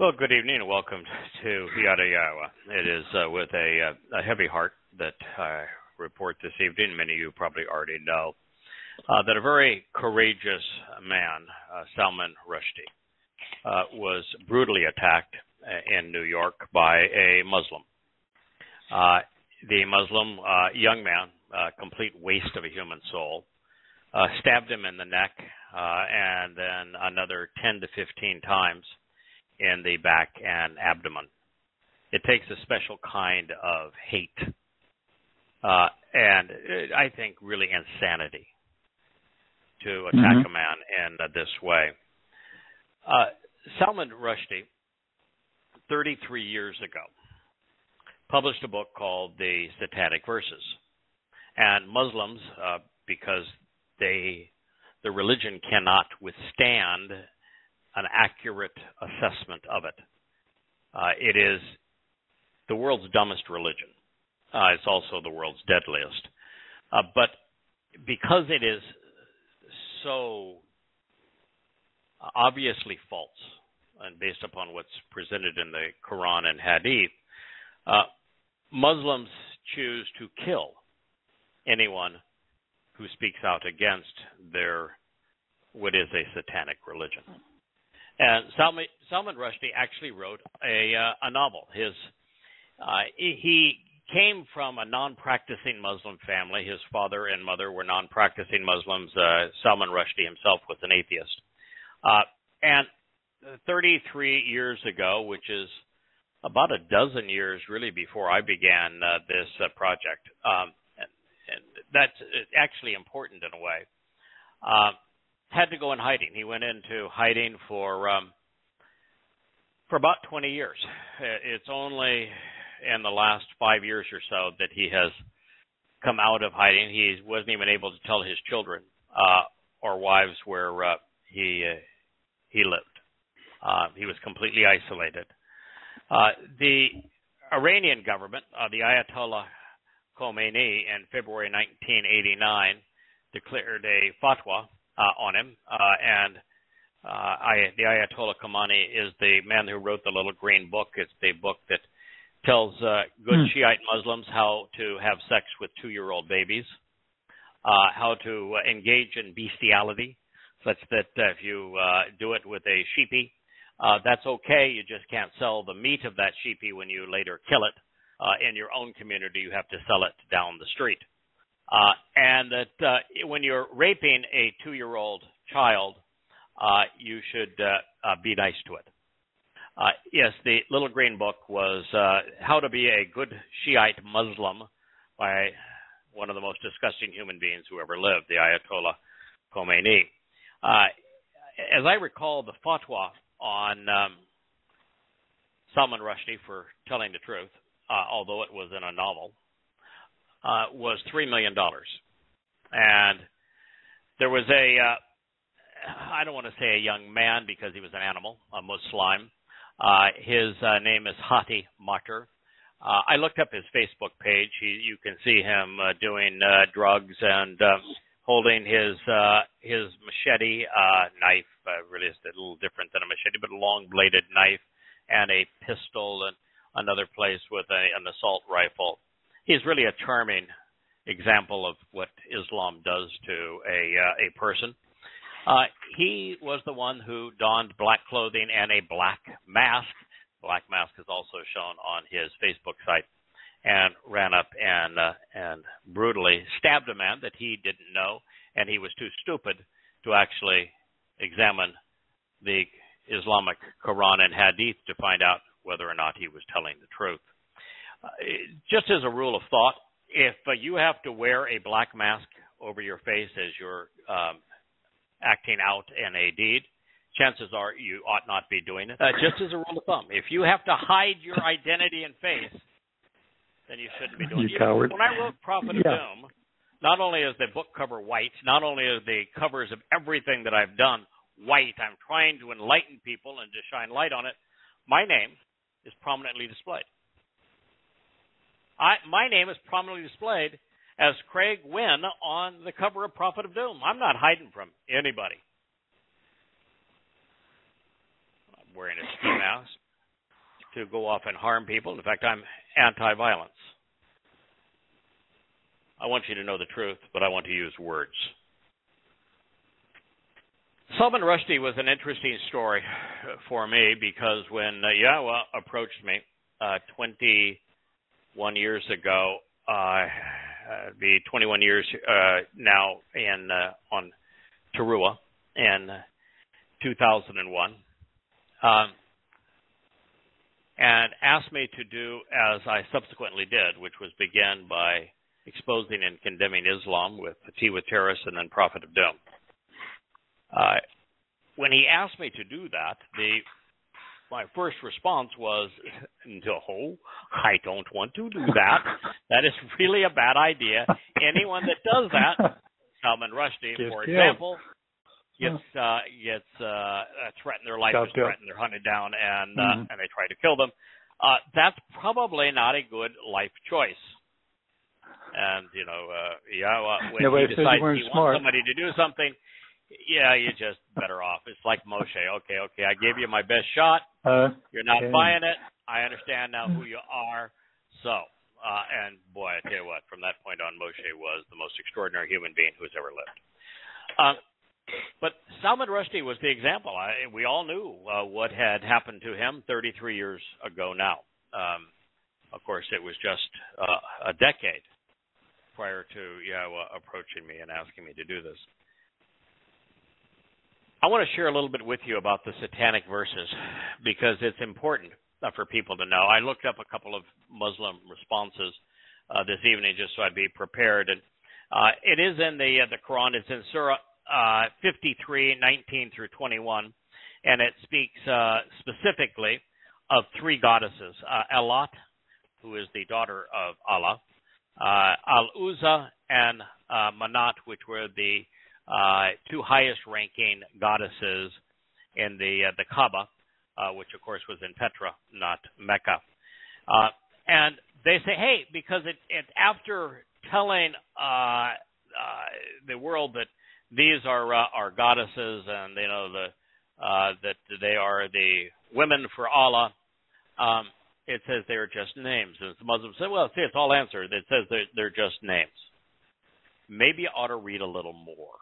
Well, good evening and welcome to Yada Yahowah. It is with a heavy heart that I report this evening, many of you probably already know, that a very courageous man, Salman Rushdie, was brutally attacked in New York by a Muslim. The Muslim young man, complete waste of a human soul, stabbed him in the neck and then another 10 to 15 times in the back and abdomen. It takes a special kind of hate and I think really insanity to attack a man in this way. Salman Rushdie, 33 years ago, published a book called The Satanic Verses. And Muslims, because the religion cannot withstand an accurate assessment of it. It is the world's dumbest religion. It's also the world's deadliest. But because it is so obviously false and based upon what's presented in the Quran and Hadith, Muslims choose to kill anyone who speaks out against what is a satanic religion. And Salman Rushdie actually wrote a novel. He came from a non-practicing Muslim family. His father and mother were non-practicing Muslims. Salman Rushdie himself was an atheist. And 33 years ago, which is about a dozen years really before I began this project, and that's actually important in a way, had to go in hiding. He went into hiding for about 20 years. It's only in the last 5 years or so that he has come out of hiding. He wasn't even able to tell his children or wives where he lived. He was completely isolated. The Iranian government, the Ayatollah Khomeini, in February 1989, declared a fatwa on him, and the Ayatollah Khomeini is the man who wrote the little green book. It's the book that tells good Shiite Muslims how to have sex with 2-year-old babies, how to engage in bestiality, such that if you do it with a sheepy, that's okay. You just can't sell the meat of that sheepy when you later kill it. In your own community, you have to sell it down the street. And that when you're raping a 2-year-old child, you should be nice to it. Yes, the little green book was How to Be a Good Shiite Muslim by one of the most disgusting human beings who ever lived, the Ayatollah Khomeini. As I recall, the fatwa on Salman Rushdie for telling the truth, although it was in a novel, was $3 million. And there was I don't want to say a young man because he was an animal, a Muslim. His name is Hati Matar. I looked up his Facebook page. You can see him doing drugs and holding his machete knife. Really, it's a little different than a machete, but a long-bladed knife and a pistol, and another place with an assault rifle. He's really a charming example of what Islam does to a person. He was the one who donned black clothing and a black mask. Black mask is also shown on his Facebook site, and ran up and brutally stabbed a man that he didn't know, and he was too stupid to actually examine the Islamic Quran and Hadith to find out whether or not he was telling the truth. Just as a rule of thought, if you have to wear a black mask over your face as you're acting out in a deed, chances are you ought not be doing it. Just as a rule of thumb, if you have to hide your identity and face, then you shouldn't be doing it. Coward. When I wrote Prophet of Doom, not only is the book cover white, not only are the covers of everything that I've done white, I'm trying to enlighten people and to shine light on it, my name is prominently displayed. My name is prominently displayed as Craig Wynn on the cover of Prophet of Doom. I'm not hiding from anybody. I'm wearing a ski mask. to go off and harm people. In fact, I'm anti-violence. I want you to know the truth, but I want to use words. Salman Rushdie was an interesting story for me because when Yahowah approached me 21 years ago, be 21 years now on Towrah in 2001, and asked me to do as I subsequently did, which was begin by exposing and condemning Islam with Tea with Terrorists and then Prophet of Doom. When he asked me to do that, my first response was, no, I don't want to do that. That is really a bad idea. Anyone that does that, Salman Rushdie, for example, gets threatened, their life is threatened, they're hunted down, and they try to kill them. That's probably not a good life choice. And, Yahowah, when he decides he wants somebody to do something, you're just better off. It's like Moshe. Okay, I gave you my best shot. You're not buying it. I understand now who you are. So, and boy, I tell you what, from that point on, Moshe was the most extraordinary human being who's ever lived. But Salman Rushdie was the example. We all knew what had happened to him 33 years ago now. Of course, it was just a decade prior to Yahowah approaching me and asking me to do this. I want to share a little bit with you about the satanic verses because it's important for people to know. I looked up a couple of Muslim responses this evening just so I'd be prepared. And it is in the Quran. It's in Surah 53, 19 through 21, and it speaks specifically of three goddesses, Elat, who is the daughter of Allah, Al-Uzza, and Manat, which were the two highest-ranking goddesses in the Kaaba, which, of course, was in Petra, not Mecca. And they say, hey, because it's after telling the world that these are goddesses and that they are the women for Allah, it says they're just names. And the Muslims say, well, see, it's all answered. It says they're just names. Maybe you ought to read a little more.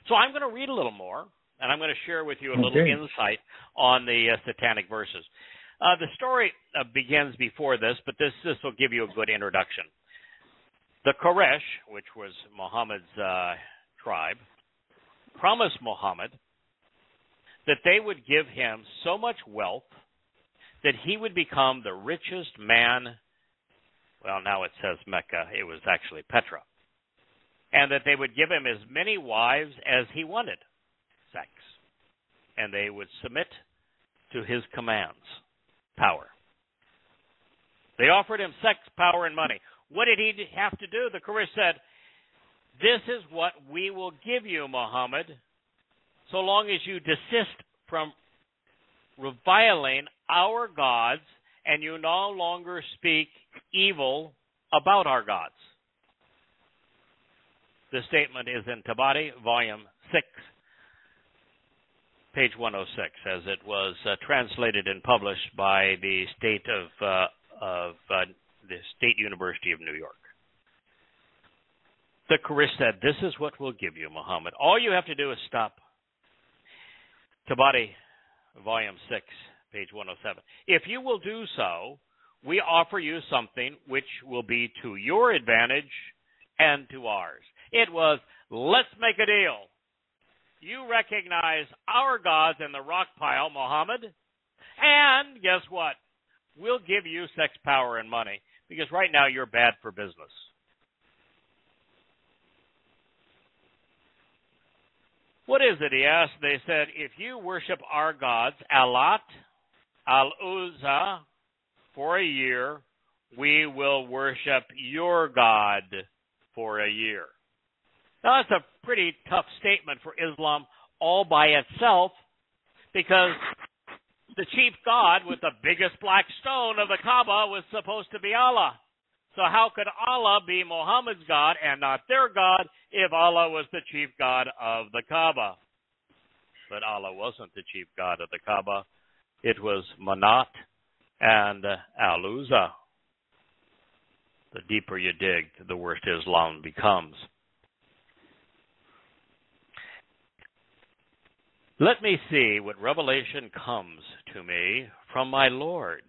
So I'm going to read a little more, and I'm going to share with you a little insight on the satanic verses. The story begins before this, but this will give you a good introduction. The Quraysh, which was Muhammad's tribe, promised Muhammad that they would give him so much wealth that he would become the richest man. Well, now it says Mecca. It was actually Petra. And that they would give him as many wives as he wanted, sex. And they would submit to his commands, power. They offered him sex, power, and money. What did he have to do? The Quraysh said, this is what we will give you, Muhammad, so long as you desist from reviling our gods and you no longer speak evil about our gods. The statement is in Tabari, volume 6, page 106, as it was translated and published by the State University of New York. The Quraysh said, this is what we'll give you, Muhammad. All you have to do is stop. Tabari, volume 6, page 107. If you will do so, we offer you something which will be to your advantage and to ours. It was, let's make a deal. You recognize our gods in the rock pile, Muhammad, and guess what? We'll give you sex, power, and money, because right now you're bad for business. What is it, he asked. They said, if you worship our gods, Alat, Al-Uzza, for a year, we will worship your God for a year. Now, that's a pretty tough statement for Islam all by itself, because the chief god with the biggest black stone of the Kaaba was supposed to be Allah. So how could Allah be Muhammad's God and not their God if Allah was the chief god of the Kaaba? But Allah wasn't the chief god of the Kaaba. It was Manat, and Al-Uzza. The deeper you dig, the worse Islam becomes. Let me see what revelation comes to me from my Lord,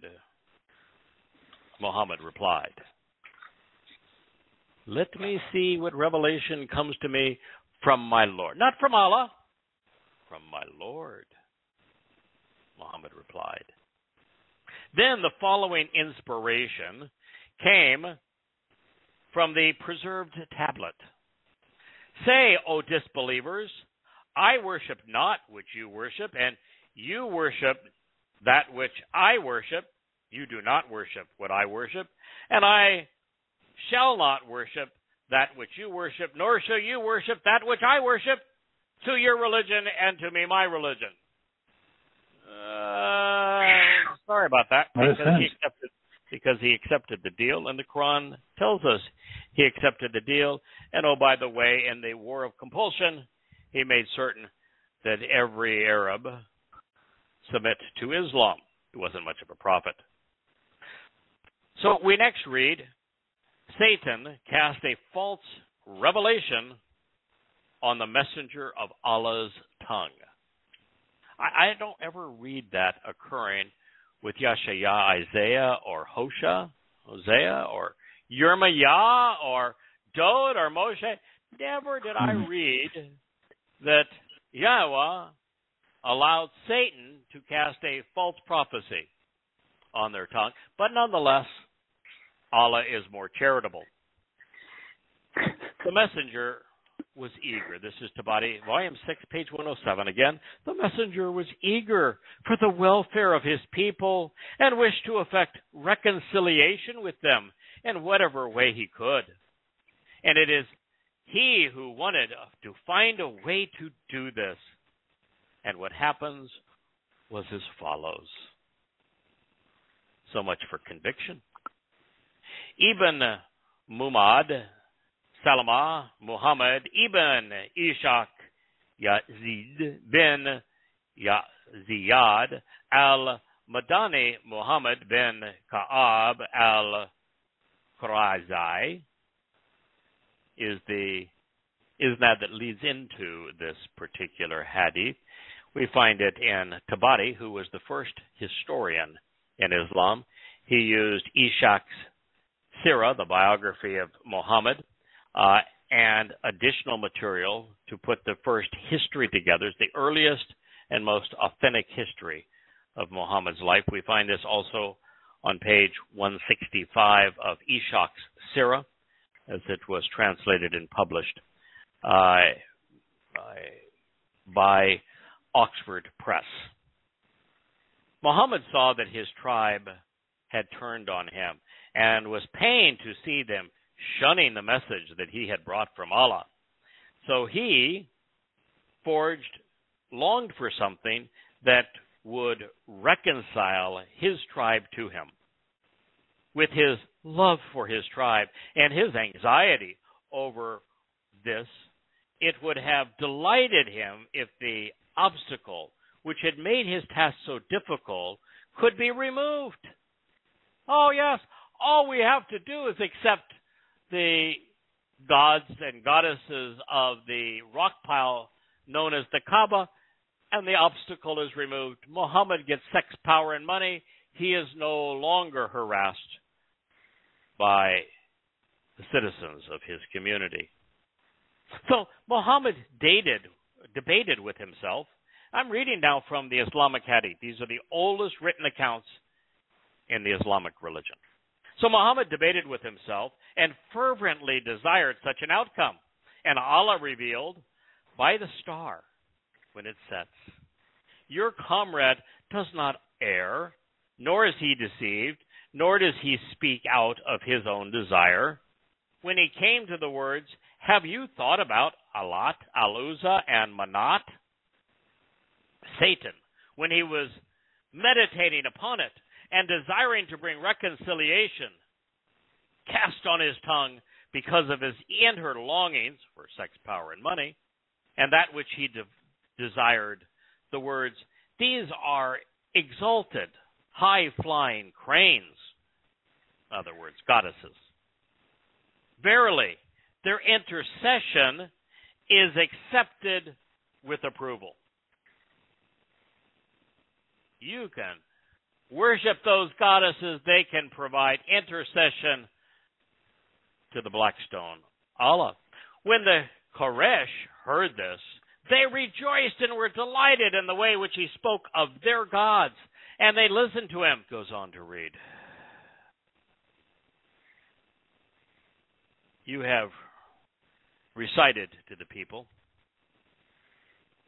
Muhammad replied. Let me see what revelation comes to me from my Lord. Not from Allah, from my Lord, Muhammad replied. Then the following inspiration came from the preserved tablet. Say, O disbelievers, I worship not which you worship, and you worship that which I worship. You do not worship what I worship, and I shall not worship that which you worship, nor shall you worship that which I worship. To your religion and to me my religion. Sorry about that. Because he accepted the deal, and the Quran tells us he accepted the deal. And oh, by the way, in the war of compulsion, he made certain that every Arab submit to Islam. He wasn't much of a prophet. So we next read, Satan cast a false revelation on the messenger of Allah's tongue. I don't ever read that occurring with Yashaya, Isaiah, or Hosea, or Yirmiyah, or Dod, or Moshe. Never did I read that Yahweh allowed Satan to cast a false prophecy on their tongue. But nonetheless, Allah is more charitable. The messenger was eager. This is Tabari, Volume 6, page 107 again. The messenger was eager for the welfare of his people and wished to effect reconciliation with them in whatever way he could. And it is he who wanted to find a way to do this. And what happens was as follows. So much for conviction. Ibn Muhammad Salama Muhammad ibn Ishaq Yazid bin Ziyad al-Madani Muhammad bin Ka'ab al-Qurazi is the isnad that leads into this particular hadith. We find it in Tabari, who was the first historian in Islam. He used Ishaq's Sirah, the biography of Muhammad, and additional material to put the first history together. It's the earliest and most authentic history of Muhammad's life. We find this also on page 165 of Ishaq's Sirah, as it was translated and published by Oxford Press. Muhammad saw that his tribe had turned on him and was pained to see them shunning the message that he had brought from Allah. So he longed for something that would reconcile his tribe to him. With his love for his tribe and his anxiety over this, it would have delighted him if the obstacle which had made his task so difficult could be removed. Oh yes, all we have to do is accept the gods and goddesses of the rock pile known as the Kaaba, and the obstacle is removed. Muhammad gets sex, power, and money. He is no longer harassed by the citizens of his community. So Muhammad debated with himself. I'm reading now from the Islamic Hadith. These are the oldest written accounts in the Islamic religion. So Muhammad debated with himself and fervently desired such an outcome. And Allah revealed, by the star, when it sets, your comrade does not err, nor is he deceived, nor does he speak out of his own desire. When he came to the words, have you thought about Alat, Al-Uzza, and Manat? Satan, when he was meditating upon it and desiring to bring reconciliation, cast on his tongue because of his inward longings for sex, power, and money, and that which he desired, the words, these are exalted, high-flying cranes, in other words, goddesses. Verily, their intercession is accepted with approval. You can worship those goddesses. They can provide intercession to the black stone, Allah. When the Koresh heard this, they rejoiced and were delighted in the way which he spoke of their gods, and they listened to him. Goes on to read. You have recited to the people.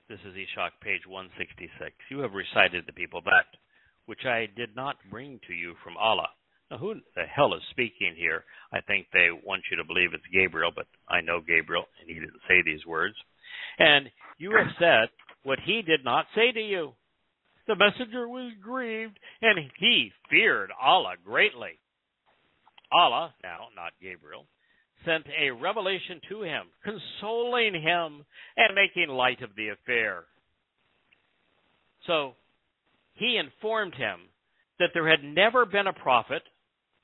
This is Eshach, page 166. You have recited to the people that which I did not bring to you from Allah. Now, who the hell is speaking here? I think they want you to believe it's Gabriel, but I know Gabriel, and he didn't say these words. And you have said what he did not say to you. The messenger was grieved, and he feared Allah greatly. Allah, now not Gabriel, sent a revelation to him, consoling him and making light of the affair. So he informed him that there had never been a prophet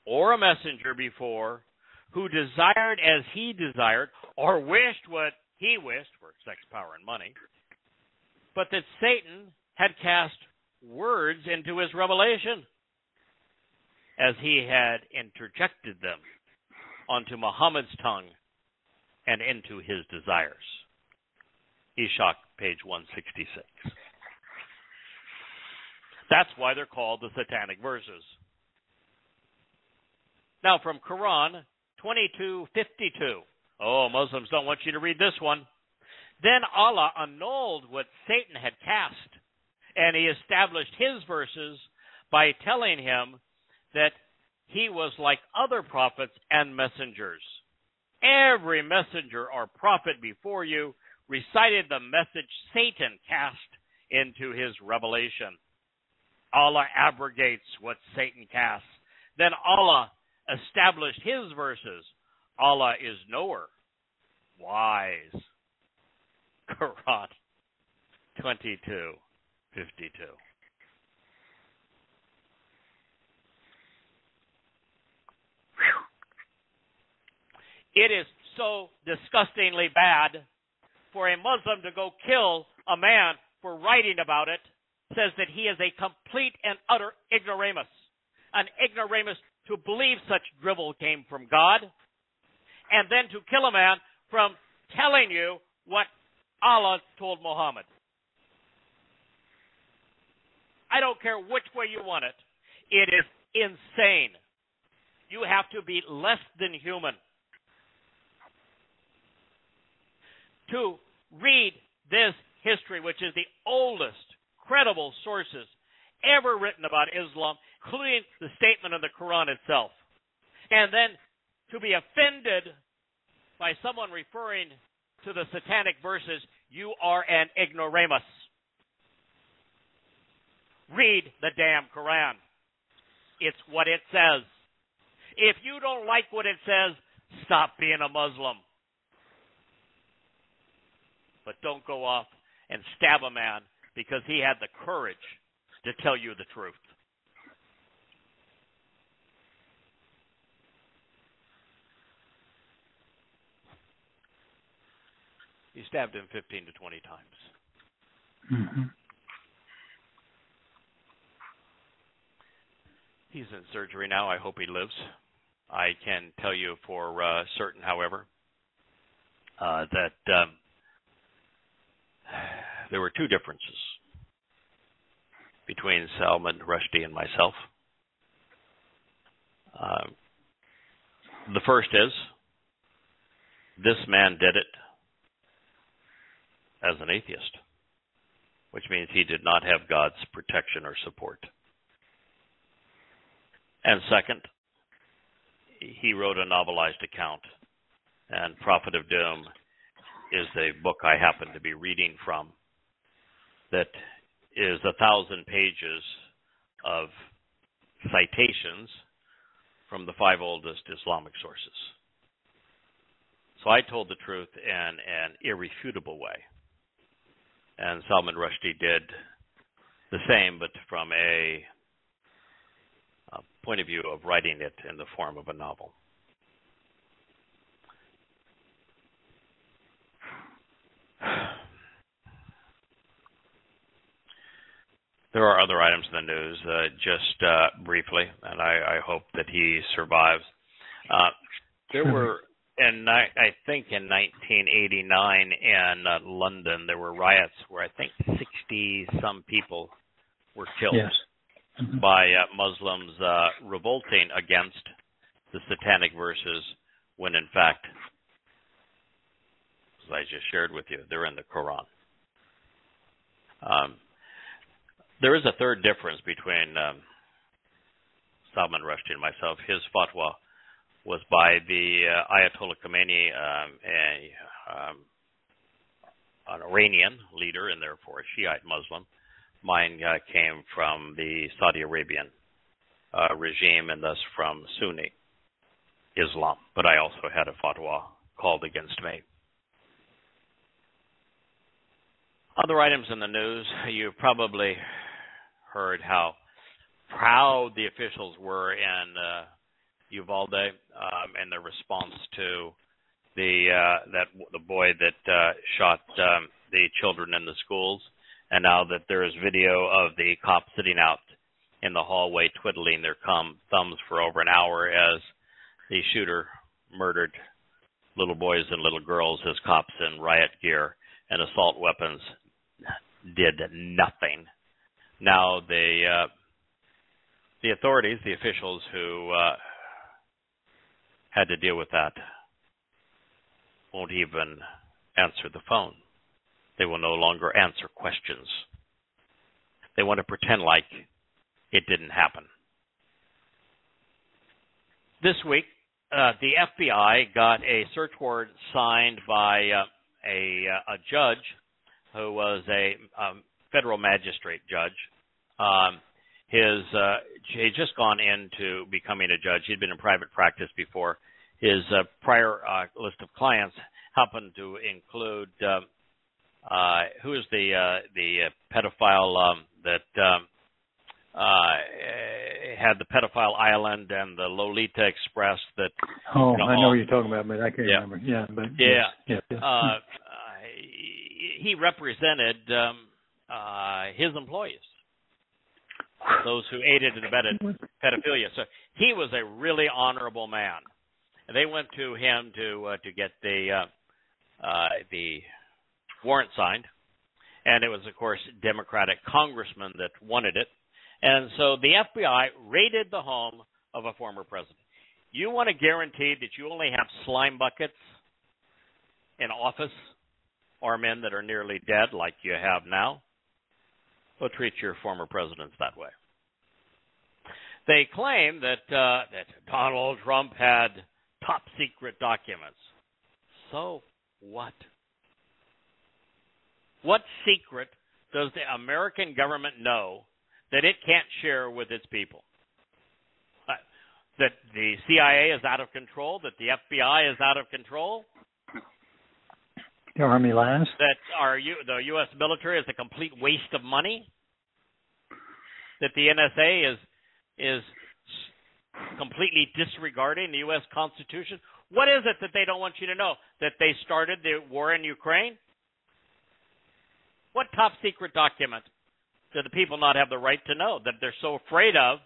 or a messenger before who desired as he desired or wished what he wished for sex, power, and money, but that Satan had cast words into his revelation as he had interjected them onto Muhammad's tongue and into his desires. Eshach, page 166. That's why they're called the satanic verses. Now from Quran 22:52. Oh, Muslims don't want you to read this one. Then Allah annulled what Satan had cast, and he established his verses by telling him that he was like other prophets and messengers. Every messenger or prophet before you recited the message Satan cast into his revelation. Allah abrogates what Satan casts. Then Allah established his verses. Allah is knower, wise. Quran 22:52. It is so disgustingly bad for a Muslim to go kill a man for writing about it. Says that he is a complete and utter ignoramus. An ignoramus to believe such drivel came from God, and then to kill a man from telling you what Allah told Muhammad. I don't care which way you want it. It is insane. You have to be less than human to read this history, which is the oldest credible sources ever written about Islam, including the statement of the Quran itself. And then to be offended by someone referring to the satanic verses, you are an ignoramus. Read the damn Quran. It's what it says. If you don't like what it says, stop being a Muslim. But don't go off and stab a man because he had the courage to tell you the truth. You stabbed him 15 to 20 times. Mm-hmm. He's in surgery now. I hope he lives. I can tell you for certain, however, that there were two differences between Salman Rushdie and myself. The first is, this man did it as an atheist, which means he did not have God's protection or support. And second, he wrote a novelized account, and Prophet of Doom is a book I happen to be reading from that is 1,000 pages of citations from the 5 oldest Islamic sources. So I told the truth in an irrefutable way. And Salman Rushdie did the same, but from a point of view of writing it in the form of a novel. There are other items in the news, just briefly, and I hope that he survives. There were, and I think in 1989 in London, there were riots where I think 60-some people were killed by Muslims revolting against the satanic verses when, in fact, as I just shared with you, they're in the Quran. There is a third difference between Salman Rushdie and myself. His fatwa was by the Ayatollah Khomeini, an Iranian leader and therefore a Shiite Muslim. Mine came from the Saudi Arabian regime and thus from Sunni Islam. But I also had a fatwa called against me. Other items in the news, you've probably heard how proud the officials were in Uvalde in their response to the boy that shot the children in the schools, and now that there is video of the cops sitting out in the hallway twiddling their thumbs for over an hour as the shooter murdered little boys and little girls as cops in riot gear and assault weapons did nothing. Now the authorities, the officials who had to deal with that, won't even answer the phone. They will no longer answer questions. They want to pretend like it didn't happen. This week, the FBI got a search warrant signed by a judge who was a federal magistrate judge. He'd just gone into becoming a judge. He'd been in private practice before. His prior list of clients happened to include who is the pedophile that had the pedophile island and the Lolita Express. That I know what you're talking about, but I can't remember. Yeah, but yes. He represented his employees, those who aided and abetted pedophilia. So he was a really honorable man. And they went to him to get the warrant signed, and it was, of course, Democratic congressmen that wanted it. And so the FBI raided the home of a former president. You want to guarantee that you only have slime buckets in office or men that are nearly dead like you have now? Well, treat your former presidents that way. They claim that Donald Trump had top secret documents. So what? What secret does the American government know that it can't share with its people? That the CIA is out of control? That the FBI is out of control? The Army lies? That the U.S. military is a complete waste of money? That the NSA is completely disregarding the U.S. Constitution? What is it that they don't want you to know? That they started the war in Ukraine? What top secret document do the people not have the right to know that they're so afraid of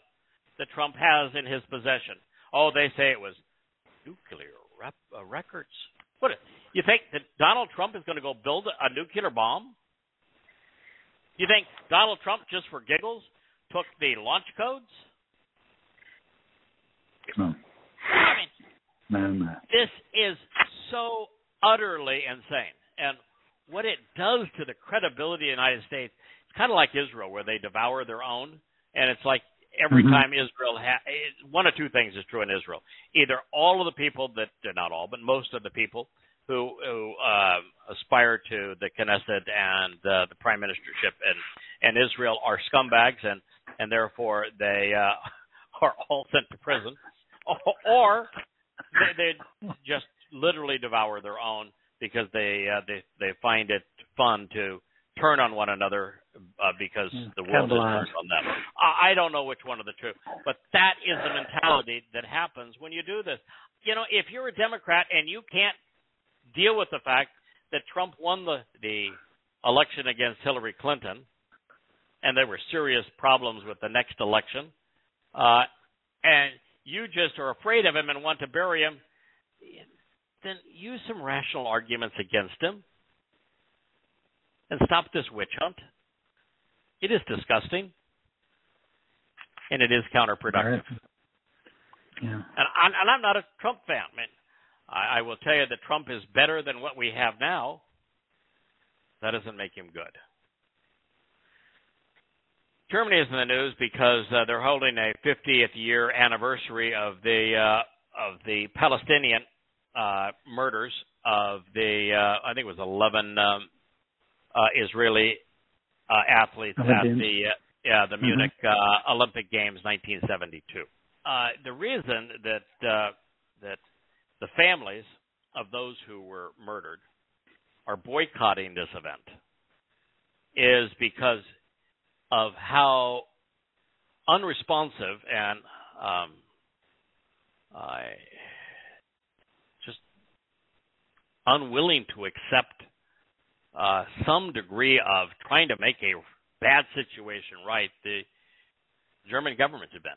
that Trump has in his possession? Oh, they say it was nuclear records. What? You think that Donald Trump is going to go build a nuclear bomb? You think Donald Trump, just for giggles, took the launch codes? No. I mean, this is so utterly insane. And what it does to the credibility of the United States, it's kind of like Israel, where they devour their own. And it's like every time Israel one of two things is true in Israel. Either all of the people not all, but most of the people who aspire to the Knesset and the prime ministership and Israel are scumbags, and therefore they are all sent to prison, or they just literally devour their own because they find it fun to turn on one another because the world has turned on them. I don't know which one of the two, but that is the mentality that happens when you do this. You know, if you're a Democrat and you can't deal with the fact that Trump won the election against Hillary Clinton, and there were serious problems with the next election, and you just are afraid of him and want to bury him, then use some rational arguments against him and stop this witch hunt. It is disgusting, and it is counterproductive. Yeah. And I'm not a Trump fan, man. I will tell you that Trump is better than what we have now. That doesn't make him good. Germany is in the news because they're holding a 50th year anniversary of the Palestinian murders of the I think it was 11 Israeli athletes at the Munich Olympic Games 1972. The reason that the families of those who were murdered are boycotting this event is because of how unresponsive and just unwilling to accept some degree of trying to make a bad situation right the German government had been.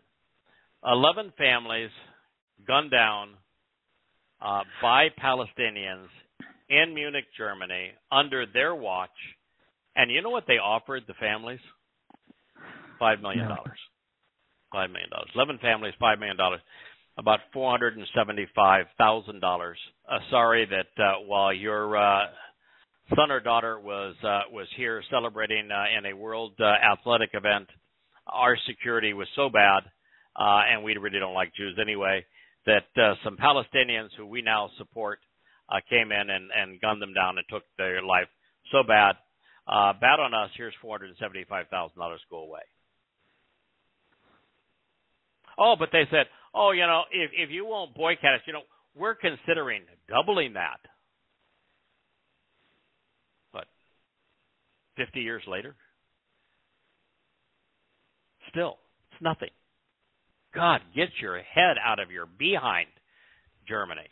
11 families gunned down by Palestinians in Munich, Germany, under their watch. And you know what they offered the families? $5 million. $5 million. 11 families, $5 million. About $475,000. Sorry that while your son or daughter was here celebrating in a world athletic event, our security was so bad, and we really don't like Jews anyway, that some Palestinians who we now support came in and gunned them down and took their life. So bad. Bad on us. Here's $475,000. Go away. Oh, but they said, oh, you know, if you won't boycott us, you know, we're considering doubling that. But 50 years later, still, it's nothing. God, get your head out of your behind, Germany.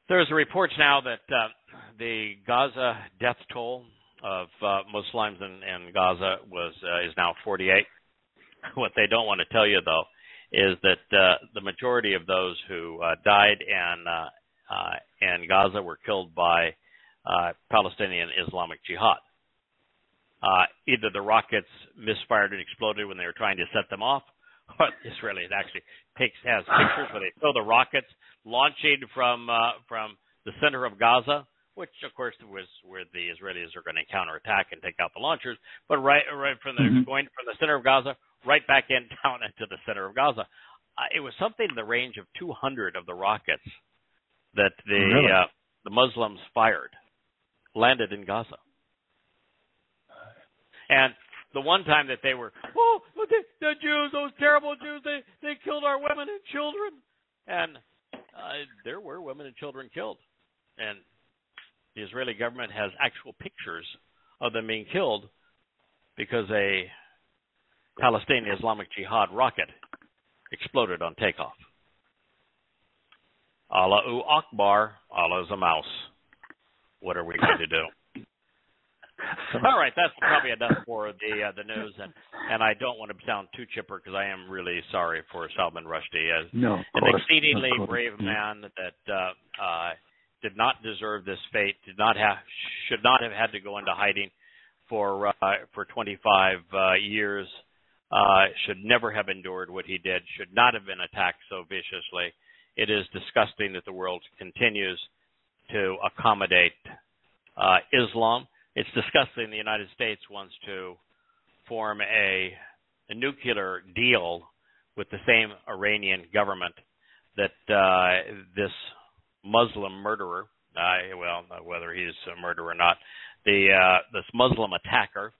There's reports now that the Gaza death toll of Muslims in Gaza is now 48. What they don't want to tell you, though, is that the majority of those who died in Gaza were killed by Palestinian Islamic Jihad. Either the rockets misfired and exploded when they were trying to set them off, or Israelis actually has pictures where they show the rockets launching from the center of Gaza, which of course was where the Israelis are going to counterattack and take out the launchers, but right from the going from the center of Gaza right back down into the center of Gaza. It was something in the range of 200 of the rockets that the Muslims fired landed in Gaza. And the one time that they were, the Jews, those terrible Jews, they killed our women and children. And there were women and children killed. And the Israeli government has actual pictures of them being killed because a Palestinian Islamic Jihad rocket exploded on takeoff. Allahu Akbar, Allah's a mouse. What are we going to do? All right, that's probably enough for the news, and I don't want to sound too chipper because I am really sorry for Salman Rushdie as an exceedingly brave man that did not deserve this fate, should not have had to go into hiding for 25 years, should never have endured what he did, should not have been attacked so viciously. It is disgusting that the world continues to accommodate Islam. It's disgusting the United States wants to form a nuclear deal with the same Iranian government that this Muslim murderer, whether he's a murderer or not, this Muslim attacker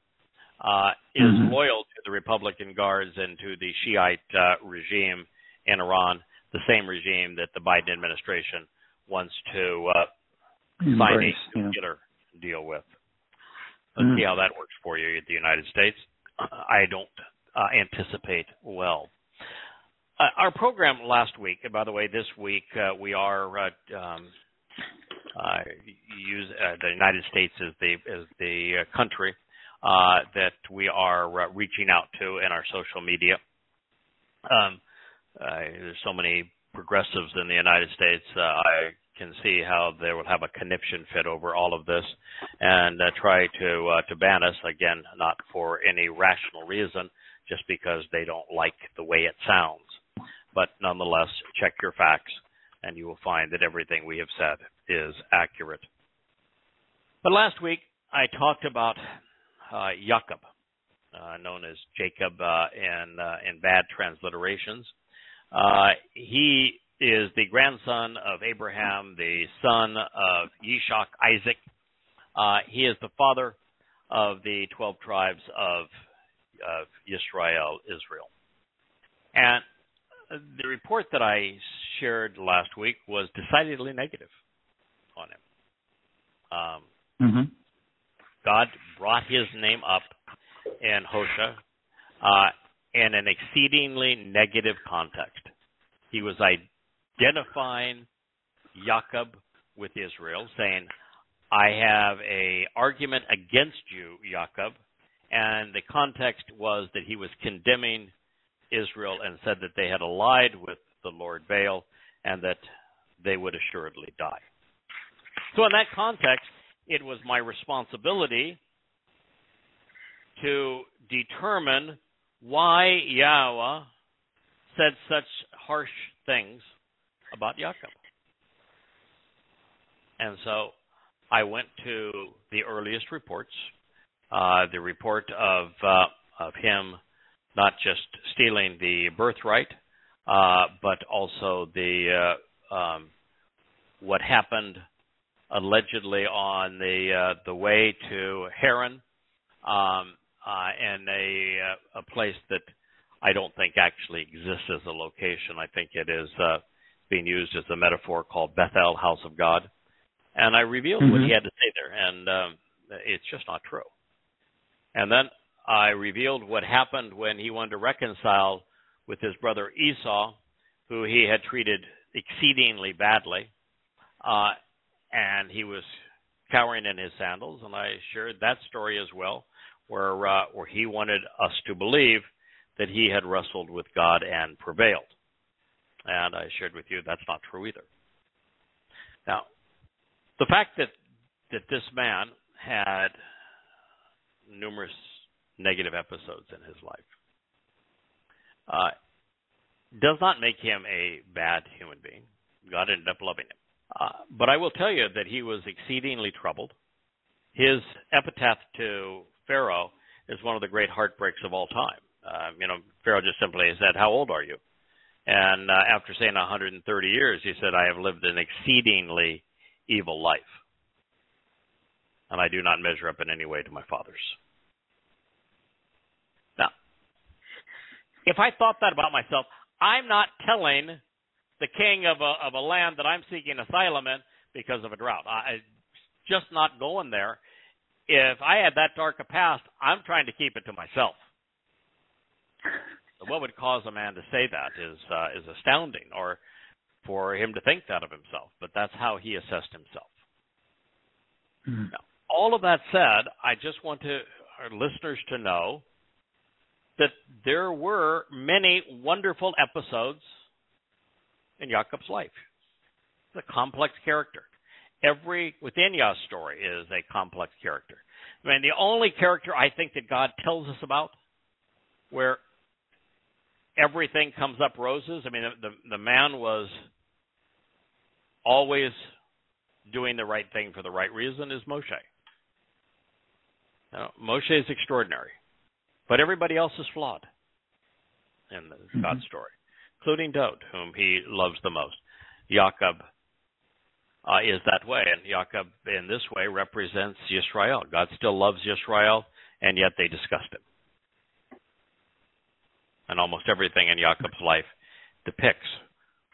is loyal to the Republican Guards and to the Shiite regime in Iran, the same regime that the Biden administration wants to sign a nuclear deal with. Let's see how that works for you in the United States. I don't anticipate well. Our program last week, and by the way, this week we are the United States is the country that we are reaching out to in our social media. There's so many progressives in the United States. I can see how they will have a conniption fit over all of this and try to ban us, again, not for any rational reason, just because they don't like the way it sounds. But nonetheless, check your facts, and you will find that everything we have said is accurate. But last week, I talked about Jacob, known as Jacob in bad transliterations. He is the grandson of Abraham, the son of Yishak, Isaac. He is the father of the 12 tribes of Israel. And the report that I shared last week was decidedly negative on him. God brought his name up in Hosea in an exceedingly negative context. He was identifying Jacob with Israel, saying, I have an argument against you, Jacob. And the context was that he was condemning Israel and said that they had allied with the Lord Baal and that they would assuredly die. So in that context, it was my responsibility to determine why Yahweh said such harsh things about Jacob. And so I went to the earliest reports, the report of him not just stealing the birthright, but also the what happened allegedly on the way to Haran, and a place that I don't think actually exists as a location. I think it is being used as a metaphor called Bethel, House of God. And I revealed what he had to say there, and it's just not true. And then I revealed what happened when he wanted to reconcile with his brother Esau, who he had treated exceedingly badly, and he was cowering in his sandals. And I shared that story as well, where he wanted us to believe that he had wrestled with God and prevailed. And I shared with you that's not true either. Now, the fact that this man had numerous negative episodes in his life does not make him a bad human being. God ended up loving him. But I will tell you that he was exceedingly troubled. His epitaph to Pharaoh is one of the great heartbreaks of all time. Pharaoh just simply said, "How old are you?" And after saying 130 years, he said, "I have lived an exceedingly evil life, and I do not measure up in any way to my fathers." Now, if I thought that about myself, I'm not telling the king of a land that I'm seeking asylum in because of a drought. I just not going there. If I had that dark a past, I'm trying to keep it to myself. So what would cause a man to say that is astounding, or for him to think that of himself. But that's how he assessed himself. Now, all of that said, I just want our listeners to know that there were many wonderful episodes in Jacob's life. He's a complex character. Every within Yah's story is a complex character. I mean, the only character I think that God tells us about where everything comes up roses, I mean, the man was always doing the right thing for the right reason, is Moshe. Now, Moshe is extraordinary, but everybody else is flawed in God's story, including Dod, whom he loves the most. Jacob is that way, and Jacob in this way represents Yisrael. God still loves Yisrael, and yet they disgust him. And almost everything in Jacob's life depicts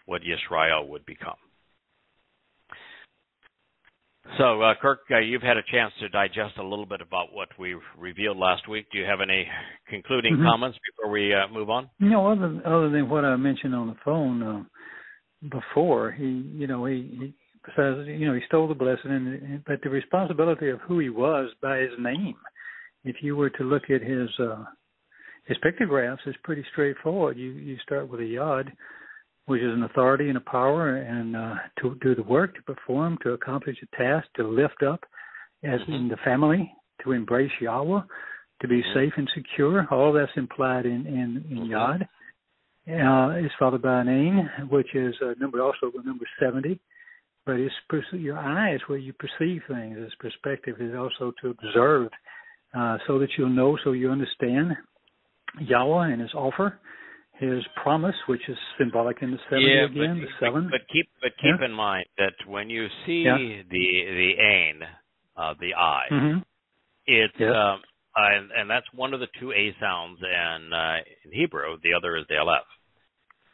what Yisrael would become. So, Kirk, you've had a chance to digest a little bit about what we revealed last week. Do you have any concluding comments before we move on? No, other than what I mentioned on the phone before, he says, he stole the blessing, but the responsibility of who he was by his name. If you were to look at his pictographs, it's pretty straightforward. You start with a Yod, which is an authority and a power, and to do the work, to perform, to accomplish a task, to lift up, as in the family, to embrace Yahweh, to be safe and secure. All that's implied in Yod. It's followed by an Ain, which is number 70. But your eyes, where you perceive things, as perspective, is also to observe, so that you'll know, so you understand Yahweh and his offer. His promise, which is symbolic in the 70 again, the 7. But keep in mind that when you see the Ain, the I, it's and that's one of the two A sounds in Hebrew. The other is the Aleph.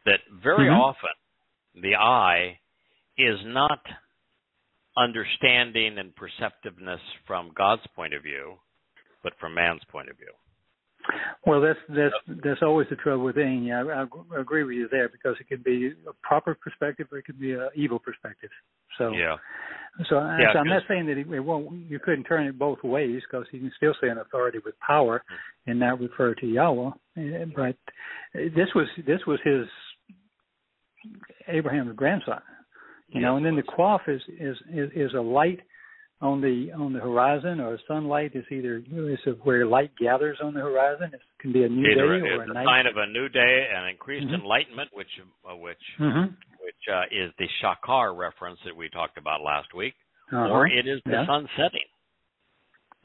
That very often the I is not understanding and perceptiveness from God's point of view, but from man's point of view. Well, that's always the trouble with Ain. Yeah, I agree with you there, because it could be a proper perspective or it could be an evil perspective. So I'm not saying that it won't. You couldn't turn it both ways, because you can still say an authority with power and not refer to Yahweh. But this was his Abraham's grandson, and then the Quaff is a light on the horizon, or sunlight is either where light gathers on the horizon. It can be a new day or a night. It's a sign of a new day and increased enlightenment, which is the Shakar reference that we talked about last week, or it is the sun setting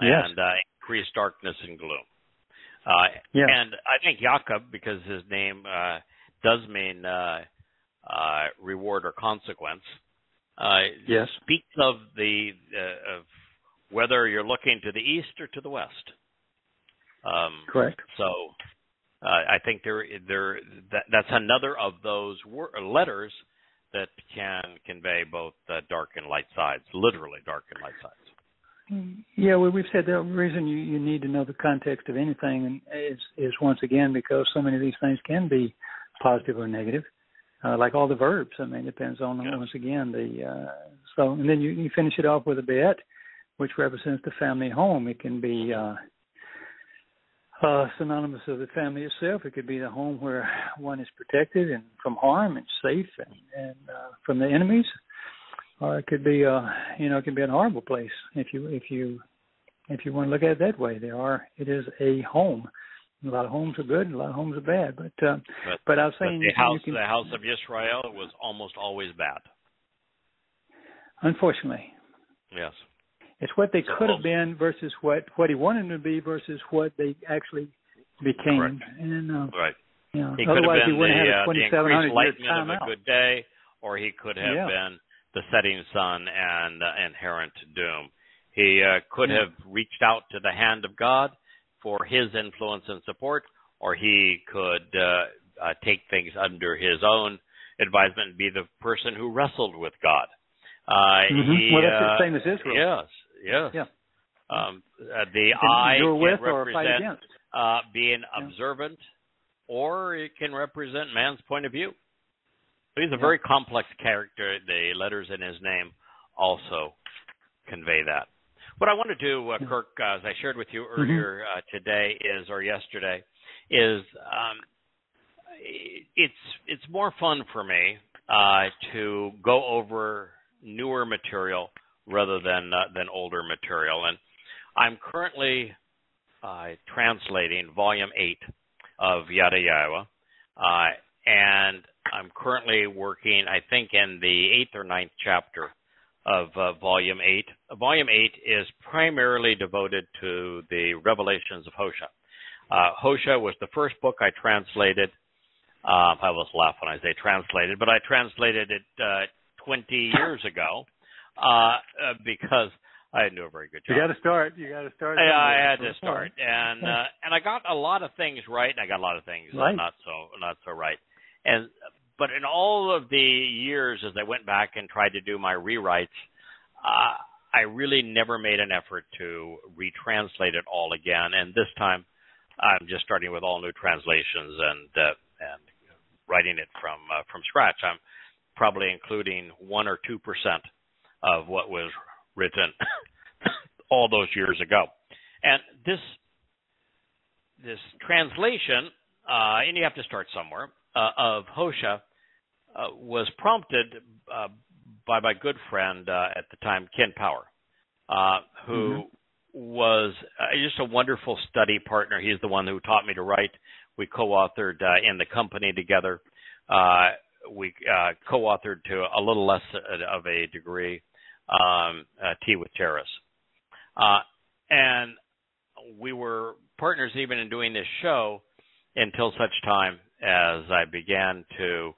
and increased darkness and gloom. And I think Jacob, because his name does mean reward or consequence, speaks of of whether you're looking to the east or to the west. Correct. So I think that's another of those letters that can convey both dark and light sides, literally dark and light sides. Yeah, well, we've said the reason you need to know the context of anything is once again because so many of these things can be positive or negative. Like all the verbs, it depends on once again and then you finish it off with a bet, which represents the family home. It can be synonymous of the family itself. It could be the home where one is protected and from harm and safe and from the enemies, or it could be it can be a horrible place if you want to look at it that way. It is a home. A lot of homes are good, a lot of homes are bad. But I was saying the house of Israel was almost always bad. Unfortunately. Yes. It's what they could have been versus what he wanted them to be versus what they actually became. Correct. And, right. He could have have been the increased lightning of a good day, or he could have been the setting sun and inherent doom. He could have reached out to the hand of God for his influence and support, or he could take things under his own advisement and be the person who wrestled with God. Well, that's the same as Israel. Yes. Yeah. The eye can represent being observant, or it can represent man's point of view. So he's a very complex character. The letters in his name also convey that. What I want to do, Kirk, as I shared with you earlier yesterday, is it's more fun for me to go over newer material rather than older material, and I'm currently translating Volume 8 of Yada Yahowah, and I'm currently working, I think, in the 8th or 9th chapter of Volume 8. Volume 8 is primarily devoted to the revelations of Hosea. Hosea was the first book I translated. I always laugh when I say translated, but I translated it 20 years ago because I didn't do a very good job. You got to start. I had to start, and I got a lot of things right, and I got a lot of things not so right. But in all of the years as I went back and tried to do my rewrites, I really never made an effort to retranslate it all again, and this time I'm just starting with all new translations and writing it from scratch. I'm probably including 1 or 2% of what was written all those years ago. And this translation, and you have to start somewhere, of Hosea was prompted by my good friend at the time, Ken Power, who was just a wonderful study partner. He's the one who taught me to write. We co-authored in the company together. We co-authored to a little less of a degree, Tea with Terrace. And we were partners even in doing this show until such time as I began to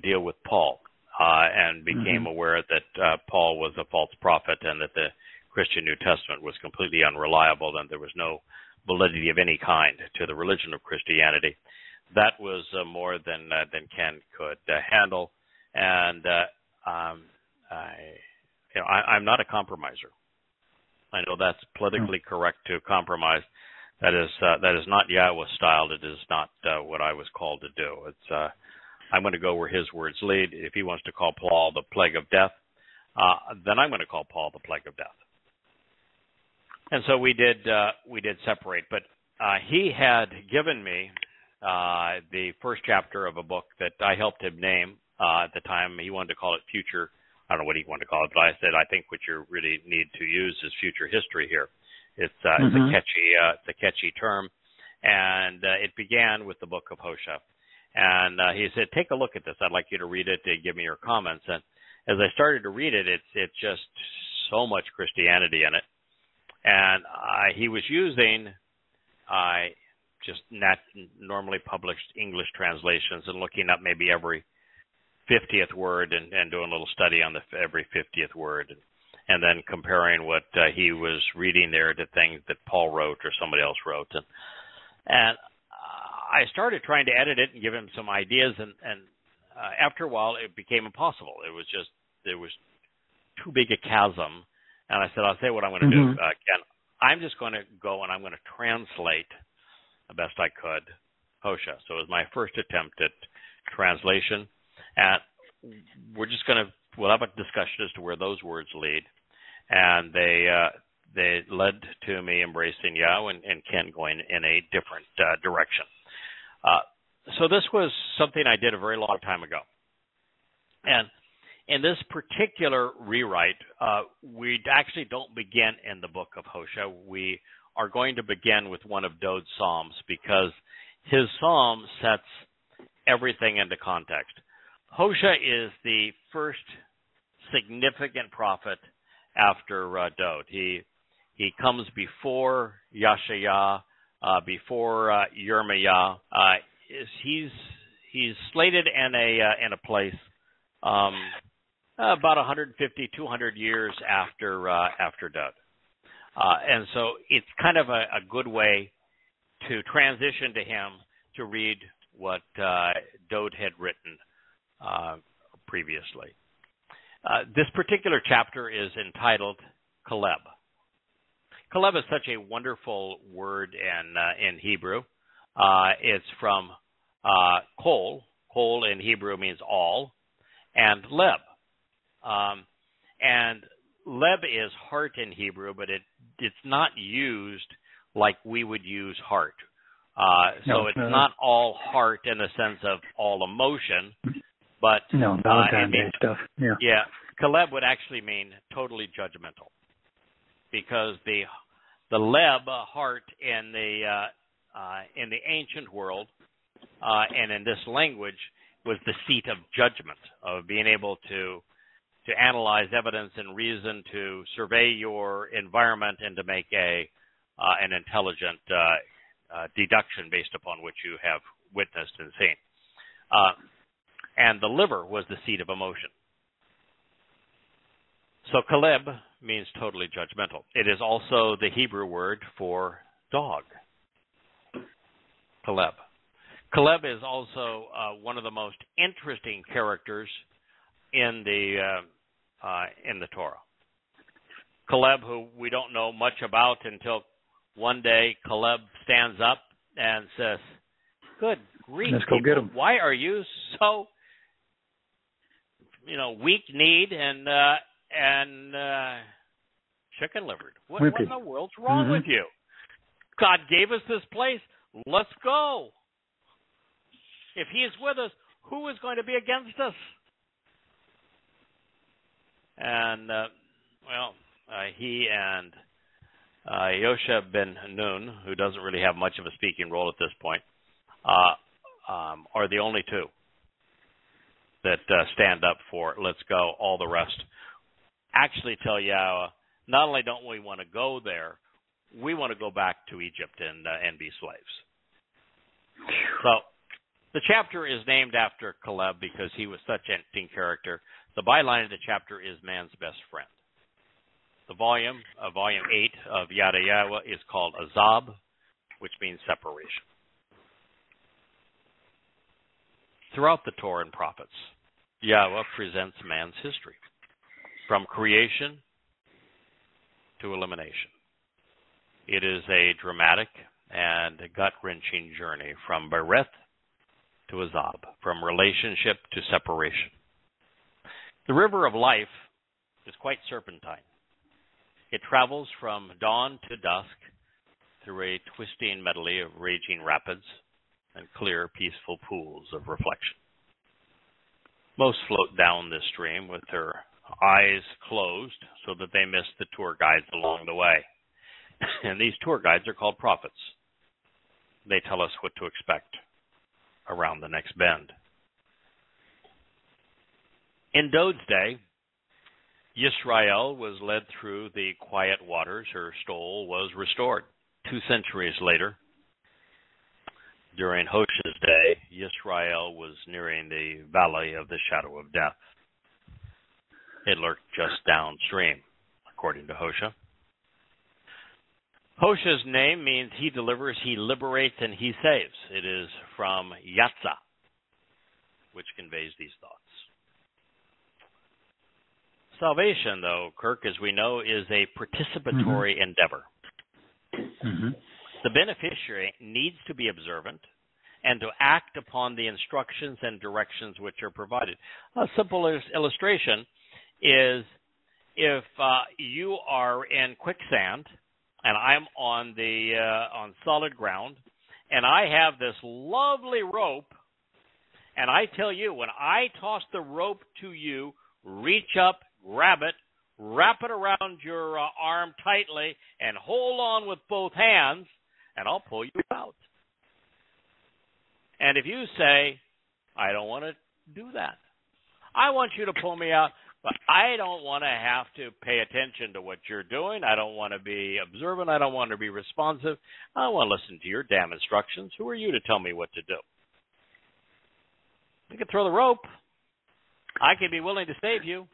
deal with Paul and became aware that Paul was a false prophet and that the Christian New Testament was completely unreliable and there was no validity of any kind to the religion of Christianity. That was more than Ken could handle, and I'm not a compromiser. I know that's politically correct to compromise. That is not Yahweh style. It is not what I was called to do. It's I'm going to go where his words lead. If he wants to call Paul the plague of death, then I'm going to call Paul the plague of death. And so we did separate. But he had given me the first chapter of a book that I helped him name at the time. He wanted to call it Future. I don't know what he wanted to call it, but I said I think what you really need to use is future history here. It's a catchy term, and it began with the book of Hosea. And he said, take a look at this. I'd like you to read it and give me your comments. And as I started to read it, it's just so much Christianity in it. And he was using just not normally published English translations and looking up maybe every 50th word and doing a little study on every 50th word. And then comparing what he was reading there to things that Paul wrote or somebody else wrote. And I started trying to edit it and give him some ideas, and after a while, it became impossible. There was too big a chasm, and I said, I'll say what I'm going to do, Ken. I'm just going to go and I'm going to translate the best I could Hosea. So it was my first attempt at translation, and we'll have a discussion as to where those words lead, and they led to me embracing Yahweh and Ken going in a different direction. So this was something I did a very long time ago. And in this particular rewrite, we actually don't begin in the book of Hosea. We are going to begin with one of Dode's Psalms because his psalm sets everything into context. Hosea is the first significant prophet after Dode. He comes before Yashayah, before Yirmiah. He's slated in a place about 150, 200 years after Dode. And so it's kind of a good way to transition to him to read what Dode had written previously. This particular chapter is entitled Caleb. Caleb is such a wonderful word in Hebrew. It's from kol. Kol in Hebrew means all, and leb. And leb is heart in Hebrew, but it's not used like we would use heart. So it's not all heart in the sense of all emotion, but Valentine's Day stuff. Yeah, Caleb would actually mean totally judgmental, because the leb, heart, in the ancient world and in this language was the seat of judgment, of being able to analyze evidence and reason, to survey your environment, and to make an intelligent deduction based upon what you have witnessed and seen. And the liver was the seat of emotion. So Caleb means totally judgmental. It is also the Hebrew word for dog. Caleb. Caleb is also one of the most interesting characters in the Torah. Caleb, who we don't know much about until one day Caleb stands up and says, "Good grief, Let's go people, get him. why are you so, weak-kneed and chicken-livered? What in the world's wrong with you? God gave us this place. Let's go. If he is with us, who is going to be against us?" And, he and Yosha ben Nun, who doesn't really have much of a speaking role at this point, are the only two that stand up for let's go. All the rest actually tell Yahweh, not only don't we want to go there, we want to go back to Egypt and be slaves. So the chapter is named after Caleb because he was such an interesting character. The byline of the chapter is man's best friend. The volume 8 of Yada Yahowah is called Azab, which means separation. Throughout the Torah and prophets, Yahweh presents man's history, from creation to elimination. It is a dramatic and gut-wrenching journey from Bereth to Azab, from relationship to separation. The river of life is quite serpentine. It travels from dawn to dusk through a twisting medley of raging rapids and clear, peaceful pools of reflection. Most float down this stream with their eyes closed so that they miss the tour guides along the way. And these tour guides are called prophets. They tell us what to expect around the next bend. In Dod's day, Yisrael was led through the quiet waters. Her stole was restored. 2 centuries later, during Hoshea's day, Yisrael was nearing the valley of the shadow of death. It lurked just downstream, according to Hoshea. Hoshea's name means he delivers, he liberates, and he saves. It is from Yatza, which conveys these thoughts. Salvation, though, Kirk, as we know, is a participatory endeavor. The beneficiary needs to be observant and to act upon the instructions and directions which are provided. A simple illustration is if you are in quicksand and I'm on solid ground and I have this lovely rope, and I tell you, when I toss the rope to you, reach up, grab it, wrap it around your arm tightly, and hold on with both hands, and I'll pull you out. And if you say, I don't want to do that, I want you to pull me out, but I don't want to have to pay attention to what you're doing. I don't want to be observant. I don't want to be responsive. I don't want to listen to your damn instructions. Who are you to tell me what to do? You can throw the rope. I can be willing to save you,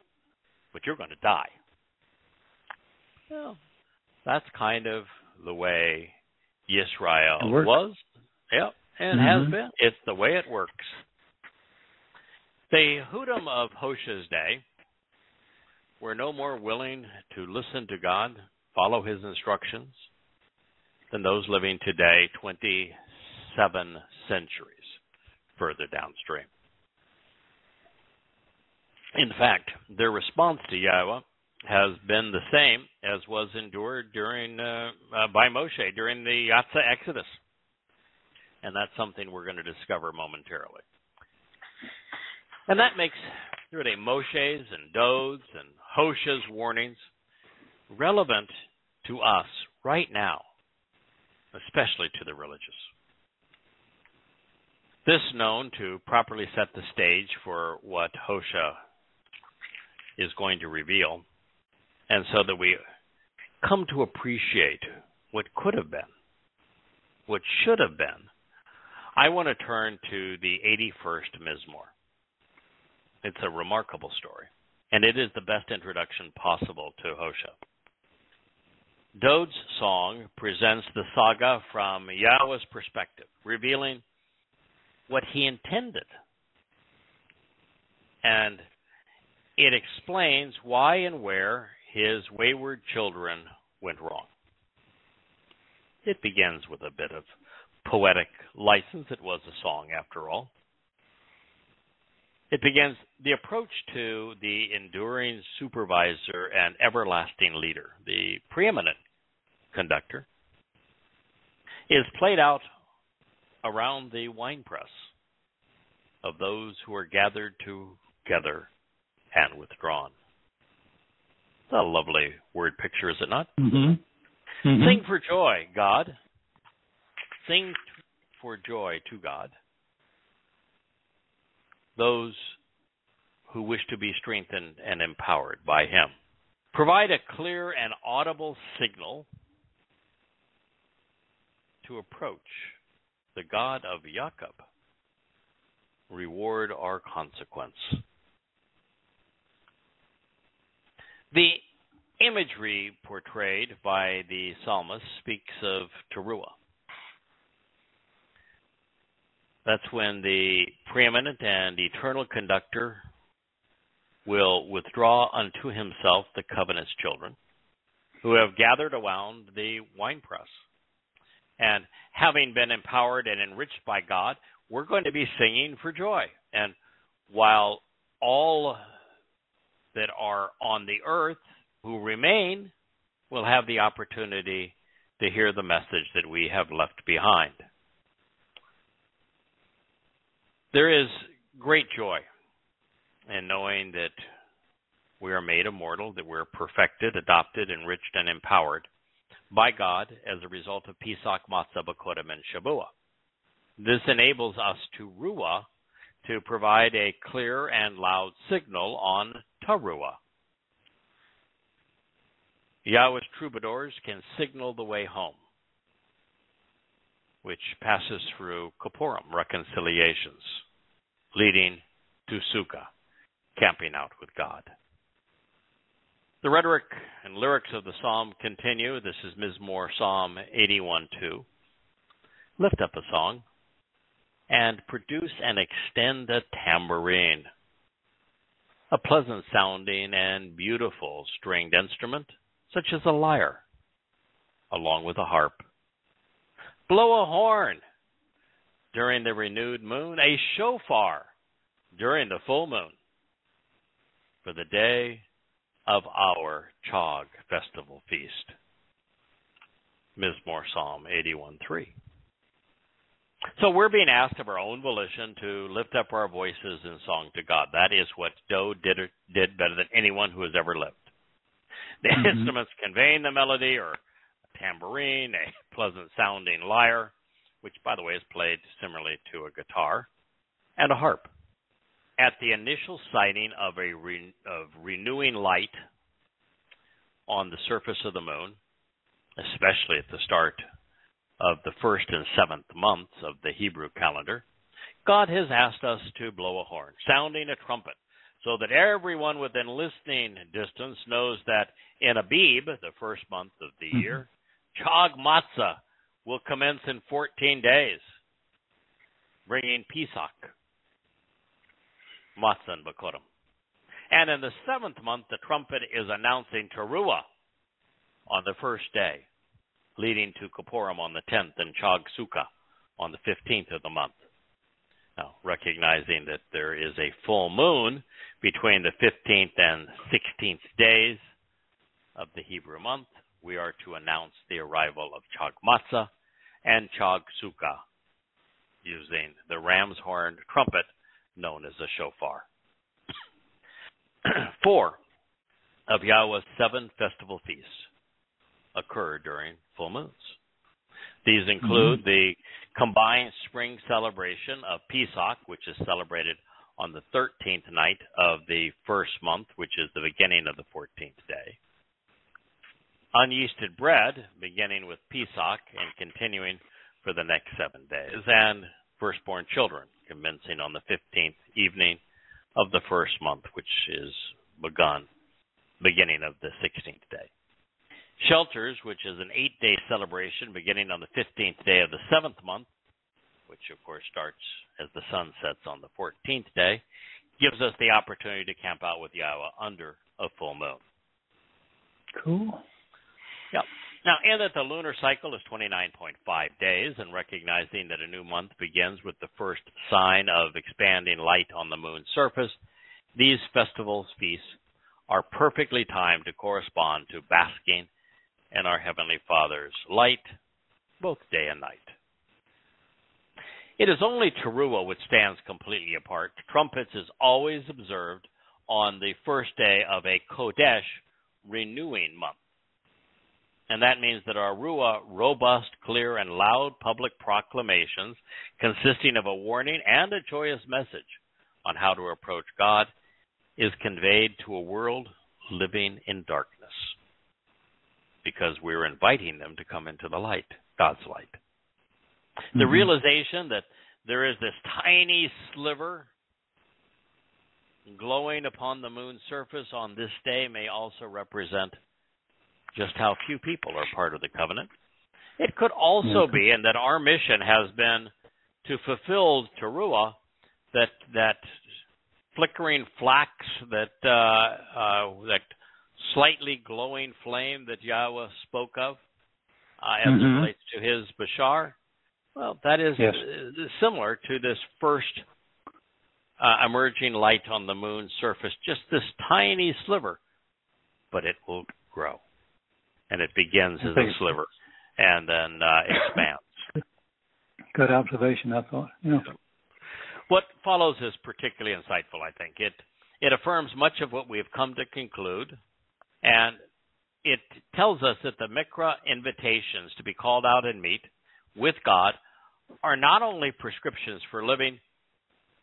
but you're going to die. Well, that's kind of the way Yisrael was. Yep, and has been. It's the way it works. The Hudim of Hoshea's day were no more willing to listen to God, follow his instructions, than those living today 27 centuries further downstream. In fact, their response to Yahweh has been the same as was endured by Moshe during the Yatza Exodus. And that's something we're going to discover momentarily. And that makes Moshe's and Dod's and Hoshea's warnings relevant to us right now, especially to the religious. This known to properly set the stage for what Hoshea is going to reveal, and so that we come to appreciate what could have been, what should have been. I want to turn to the 81st Mizmor. It's a remarkable story, and it is the best introduction possible to Hoshea. Dod's song presents the saga from Yahweh's perspective, revealing what he intended. And it explains why and where his wayward children went wrong. It begins with a bit of poetic license. It was a song, after all. It begins, the approach to the enduring supervisor and everlasting leader, the preeminent conductor, is played out around the winepress of those who are gathered together and withdrawn. It's a lovely word picture, is it not? Mm-hmm. Mm-hmm. Sing for joy, God. Sing for joy to God. Those who wish to be strengthened and empowered by Him. Provide a clear and audible signal to approach the God of Jacob. Reward our consequence. The imagery portrayed by the psalmist speaks of Towrah. That's when the preeminent and eternal conductor will withdraw unto himself the covenant's children who have gathered around the winepress. And having been empowered and enriched by God, we're going to be singing for joy. And while all that are on the earth who remain will have the opportunity to hear the message that we have left behind. There is great joy in knowing that we are made immortal, that we're perfected, adopted, enriched, and empowered by God as a result of Pesach, Matzah, Bakodim, and Shabuah. This enables us to Ruah to provide a clear and loud signal on Towrah. Yahweh's troubadours can signal the way home, which passes through Kippurim, reconciliations, leading to Sukkah, camping out with God. The rhetoric and lyrics of the psalm continue. This is Mizmor Psalm 81:2. Lift up a song and produce and extend a tambourine, a pleasant sounding and beautiful stringed instrument, such as a lyre, along with a harp. Blow a horn during the renewed moon, a shofar during the full moon, for the day of our Chag festival feast. Mizmor Psalm 81:3. So we're being asked of our own volition to lift up our voices in song to God. That is what Doe did better than anyone who has ever lived. The instruments conveying the melody are a tambourine, a pleasant-sounding lyre, which, by the way, is played similarly to a guitar, and a harp. At the initial sighting of renewing light on the surface of the moon, especially at the start of the first and seventh months of the Hebrew calendar, God has asked us to blow a horn, sounding a trumpet, so that everyone within listening distance knows that in Abib, the first month of the year, Chag Matzah will commence in 14 days, bringing Pesach, Matzah, and Bakodim. And in the seventh month, the trumpet is announcing Teruah on the first day, leading to Kippurim on the 10th and Chag Sukkah on the 15th of the month. Now, recognizing that there is a full moon between the 15th and 16th days of the Hebrew month, we are to announce the arrival of Chag Matzah and Chag Sukkah using the ram's horn trumpet known as a shofar. 4 of Yahweh's 7 festival feasts occur during full moons. These include the combined spring celebration of Pesach, which is celebrated on the 13th night of the first month, which is the beginning of the 14th day. Unyeasted bread, beginning with Pesach and continuing for the next 7 days, and firstborn children, commencing on the 15th evening of the first month, which is beginning of the 16th day. Shelters, which is an 8-day celebration beginning on the 15th day of the 7th month, which of course starts as the sun sets on the 14th day, gives us the opportunity to camp out with Yahweh under a full moon. Cool. Yep. Now, and that the lunar cycle is 29.5 days, and recognizing that a new month begins with the first sign of expanding light on the moon's surface, these festivals, feasts, are perfectly timed to correspond to basking in our Heavenly Father's light, both day and night. It is only Towrah which stands completely apart. Trumpets is always observed on the first day of a Kodesh renewing month. And that means that our Ruah, robust, clear, and loud public proclamations consisting of a warning and a joyous message on how to approach God is conveyed to a world living in darkness, because we're inviting them to come into the light, God's light. The realization that there is this tiny sliver glowing upon the moon's surface on this day may also represent just how few people are part of the covenant. It could also be, and that our mission has been to fulfill Towrah, that flickering flax, that slightly glowing flame that Yahweh spoke of as it relates to his Bashar. Well, that is similar to this first emerging light on the moon's surface, just this tiny sliver, but it will grow. And it begins as a sliver and then expands. Good observation, I thought. Yeah. What follows is particularly insightful, I think. It affirms much of what we have come to conclude, and it tells us that the Mikra invitations to be called out and meet with God are not only prescriptions for living,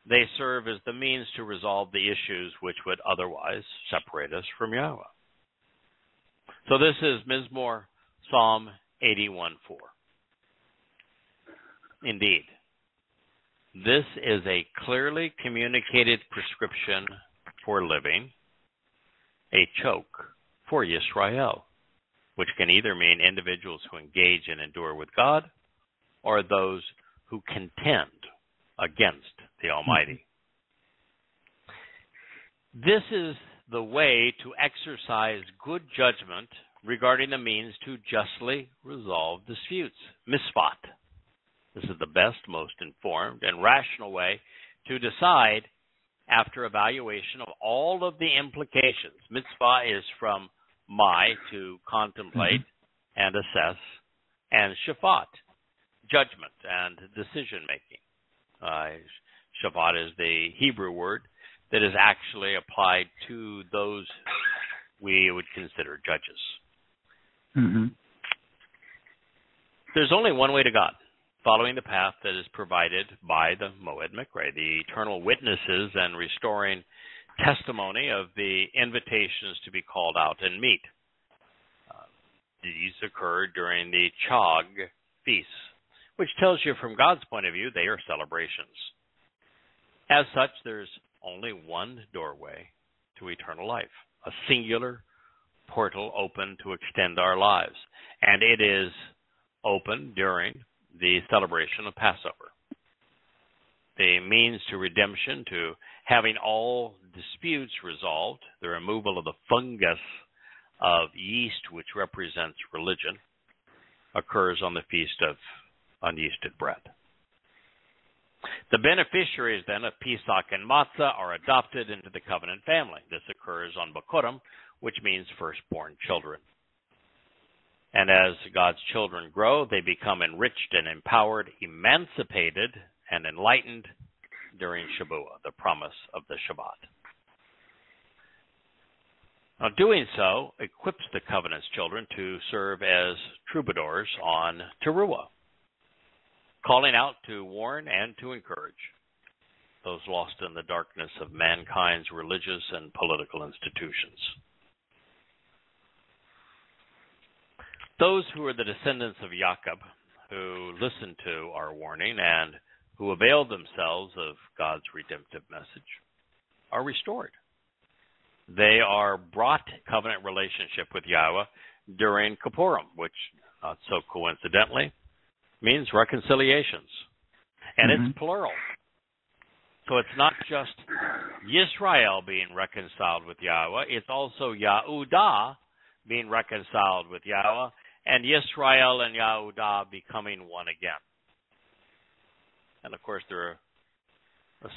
they serve as the means to resolve the issues which would otherwise separate us from Yahweh. So this is Mizmor, Psalm 81:4. Indeed, this is a clearly communicated prescription for living, a choke for Yisrael, which can either mean individuals who engage and endure with God, or those who contend against the Almighty. This is the way to exercise good judgment regarding the means to justly resolve disputes. Misfat. This is the best, most informed, and rational way to decide after evaluation of all of the implications. Mitzvah is from my, to contemplate and assess, and shafat, judgment and decision-making. Shavat is the Hebrew word that is actually applied to those we would consider judges. There's only one way to God, following the path that is provided by the Moed Mikra, the eternal witnesses and restoring testimony of the invitations to be called out and meet. These occur during the Chag feasts, which tells you from God's point of view they are celebrations. As such, there's only one doorway to eternal life, a singular portal open to extend our lives, and it is open during the celebration of Passover. The means to redemption, to having all disputes resolved, the removal of the fungus of yeast, which represents religion, occurs on the Feast of Unyeasted Bread. The beneficiaries then of Pesach and Matzah are adopted into the covenant family. This occurs on Bakurim, which means firstborn children. And as God's children grow, they become enriched and empowered, emancipated and enlightened during Shabuah, the promise of the Shabbat. Now, doing so equips the covenant's children to serve as troubadours on Towrah, calling out to warn and to encourage those lost in the darkness of mankind's religious and political institutions. Those who are the descendants of Jacob, who listened to our warning and who availed themselves of God's redemptive message, are restored. They are brought covenant relationship with Yahweh during Kippurim, which, not so coincidentally, means reconciliations. And it's plural. So it's not just Yisrael being reconciled with Yahweh, it's also Yahudah being reconciled with Yahweh, and Yisrael and Yehudah becoming one again. And of course, there are a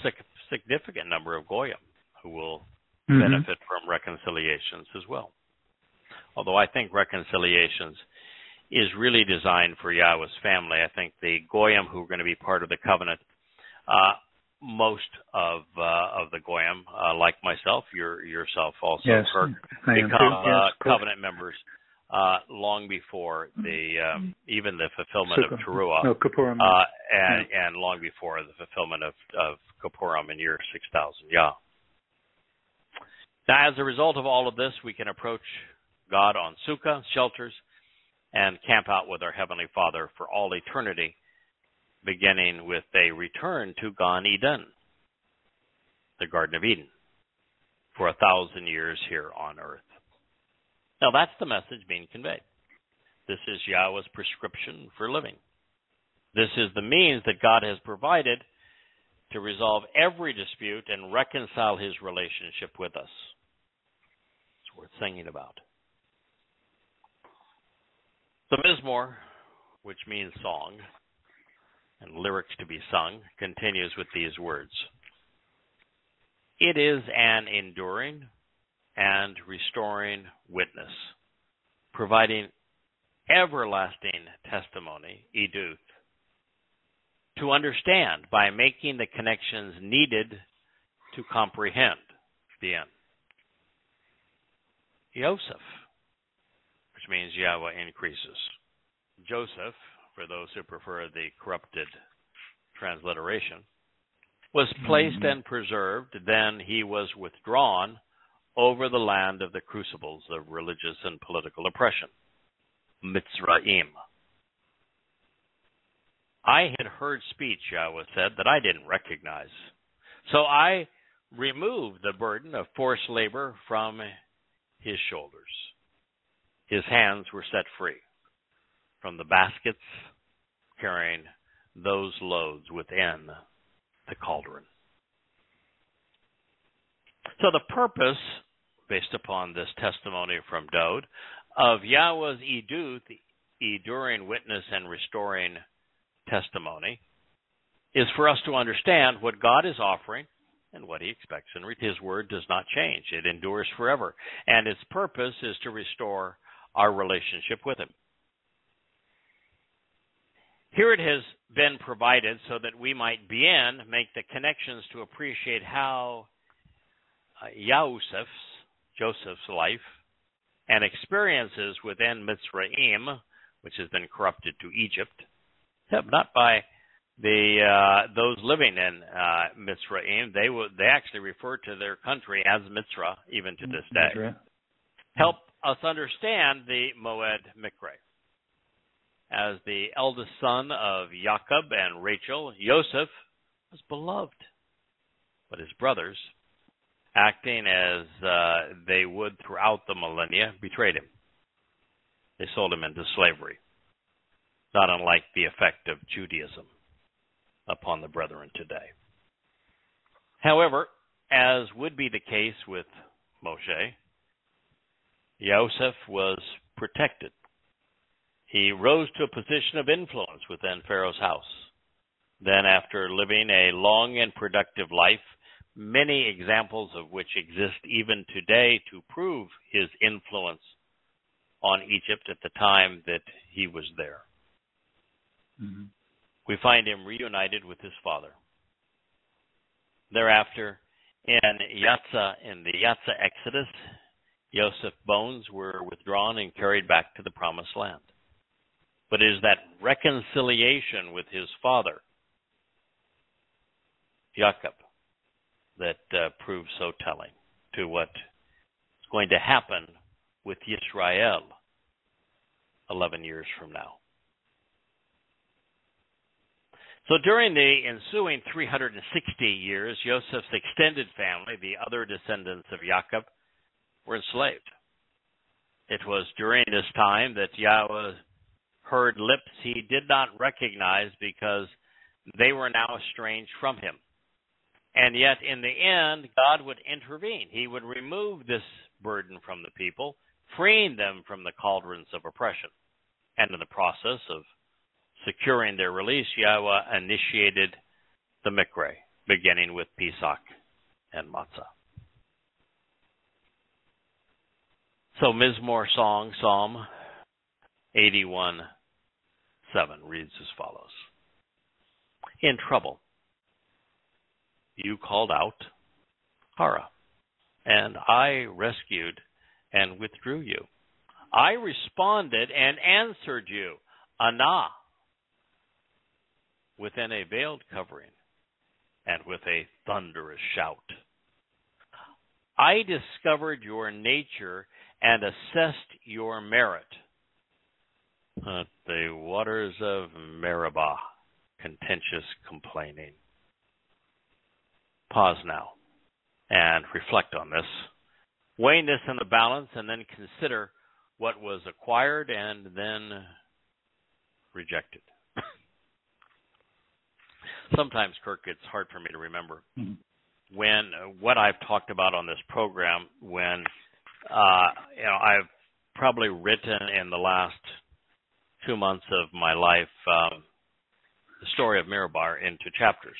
significant number of Goyim who will benefit from reconciliations as well. Although I think reconciliations is really designed for Yahweh's family. I think the Goyim who are going to be part of the covenant, most of the Goyim, like myself, yourself also, yes, Kirk, become covenant members long before even the fulfillment of Towrah, and long before the fulfillment of Kippurim in year 6000. Yeah. Now, as a result of all of this, we can approach God on sukkah, shelters, and camp out with our Heavenly Father for all eternity, beginning with a return to Gan Eden, the Garden of Eden, for 1,000 years here on earth. Now, that's the message being conveyed. This is Yahweh's prescription for living. This is the means that God has provided to resolve every dispute and reconcile his relationship with us. It's worth singing about. The Mizmor, which means song, and lyrics to be sung, continues with these words. It is an enduring and restoring witness, providing everlasting testimony, eduth, to understand by making the connections needed to comprehend the end. Yosef, which means Yahweh increases. Joseph, for those who prefer the corrupted transliteration, was placed and preserved, then he was withdrawn over the land of the crucibles of religious and political oppression, Mitzrayim. I had heard speech, Yahweh said, that I didn't recognize. So I removed the burden of forced labor from his shoulders. His hands were set free from the baskets carrying those loads within the cauldron. So the purpose, based upon this testimony from Dode, of Yahweh's eduth, enduring witness and restoring testimony, is for us to understand what God is offering and what he expects in return. His word does not change. It endures forever. And its purpose is to restore our relationship with him. Here it has been provided so that we might make the connections to appreciate how Joseph's life and experiences within Mitzrayim, which has been corrupted to Egypt, not by those living in Mitzrayim. They actually refer to their country as Mitzrah even to this day. Right. Help us understand the Moed Mikre. As the eldest son of Jacob and Rachel, Joseph was beloved, but his brothers, acting as they would throughout the millennia, betrayed him. They sold him into slavery, not unlike the effect of Judaism upon the brethren today. However, as would be the case with Moshe, Joseph was protected. He rose to a position of influence within Pharaoh's house. Then, after living a long and productive life, many examples of which exist even today to prove his influence on Egypt at the time that he was there. Mm-hmm. We find him reunited with his father. Thereafter, in the Yatza Exodus, Joseph's bones were withdrawn and carried back to the promised land. But it is that reconciliation with his father, Jacob, that proves so telling to what is going to happen with Yisrael 11 years from now. So during the ensuing 360 years, Joseph's extended family, the other descendants of Jacob, were enslaved. It was during this time that Yahweh heard lips he did not recognize because they were now estranged from him. And yet, in the end, God would intervene. He would remove this burden from the people freeing them from the cauldrons of oppression. And in the process of securing their release, Yahweh initiated the Mikre, beginning with Pesach and Matzah. So Mizmor song, Psalm 81:7 reads as follows. In trouble, you called out, Hara, and I rescued and withdrew you. I responded and answered you, Anah, within a veiled covering and with a thunderous shout. I discovered your nature and assessed your merit. At the waters of Meribah, contentious complaining. Pause now and reflect on this. Weighing this in the balance and then consider what was acquired and then rejected. Sometimes, Kirk, it's hard for me to remember when what I've talked about on this program when I've probably written in the last 2 months of my life the story of Meribah into chapters.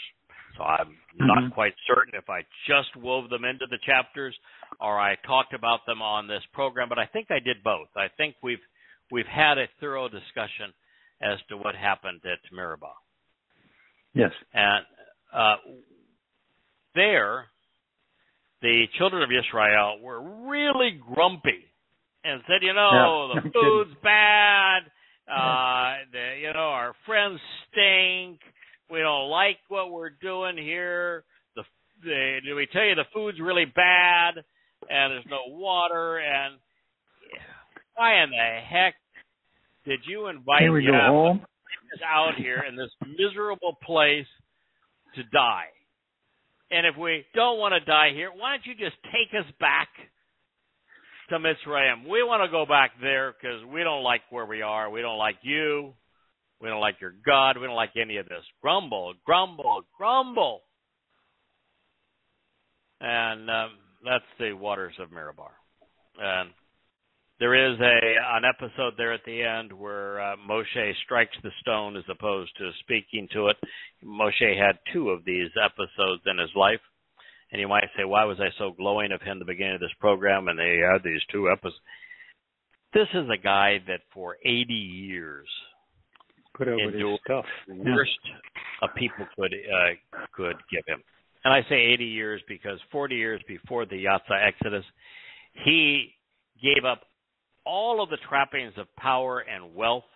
So I'm not quite certain if I just wove them into the chapters or I talked about them on this program, but I think I did both. I think we've had a thorough discussion as to what happened at Meribah. Yes. And there, the children of Israel were really grumpy and said, the food's bad. Our friends stink. We don't like what we're doing here. Do we tell you the food's really bad and there's no water? And why in the heck did you invite us out here in this miserable place to die? And if we don't want to die here, why don't you just take us back to Mitzrayim? We want to go back there because we don't like where we are. We don't like you. We don't like your God. We don't like any of this. Grumble, grumble, grumble. And that's the waters of Meribah. And there is an episode there at the end where Moshe strikes the stone as opposed to speaking to it. Moshe had 2 of these episodes in his life. And you might say, why was I so glowing of him at the beginning of this program? And they had these 2 episodes. This is a guy that for 80 years put over his stuff. The worst a people could give him. And I say 80 years because 40 years before the Yatsa Exodus, he gave up all of the trappings of power and wealth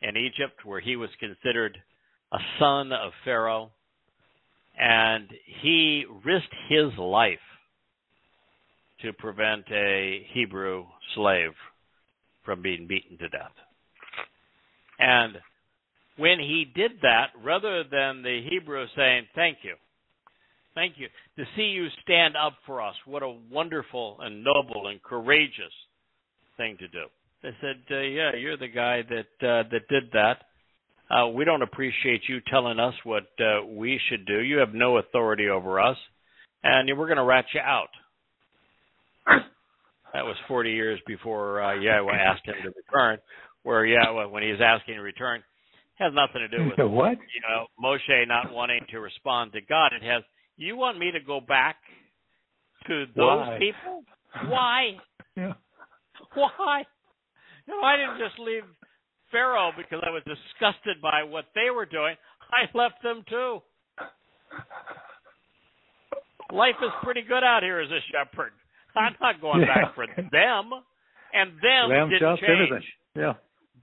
in Egypt, where he was considered a son of Pharaoh, and he risked his life to prevent a Hebrew slave from being beaten to death. And when he did that, rather than the Hebrew saying, thank you, to see you stand up for us, what a wonderful and noble and courageous thing to do. They said, you're the guy that did that. We don't appreciate you telling us what we should do. You have no authority over us, and we're going to rat you out. That was 40 years before Yahweh asked him to return, where Yahweh, when he's asking to return, has nothing to do with what? Moshe not wanting to respond to God. It has, you want me to go back to those people? Why? Yeah. Why? I didn't just leave Pharaoh because I was disgusted by what they were doing. I left them too. Life is pretty good out here as a shepherd. I'm not going back for them. And them didn't change. Everything. Yeah.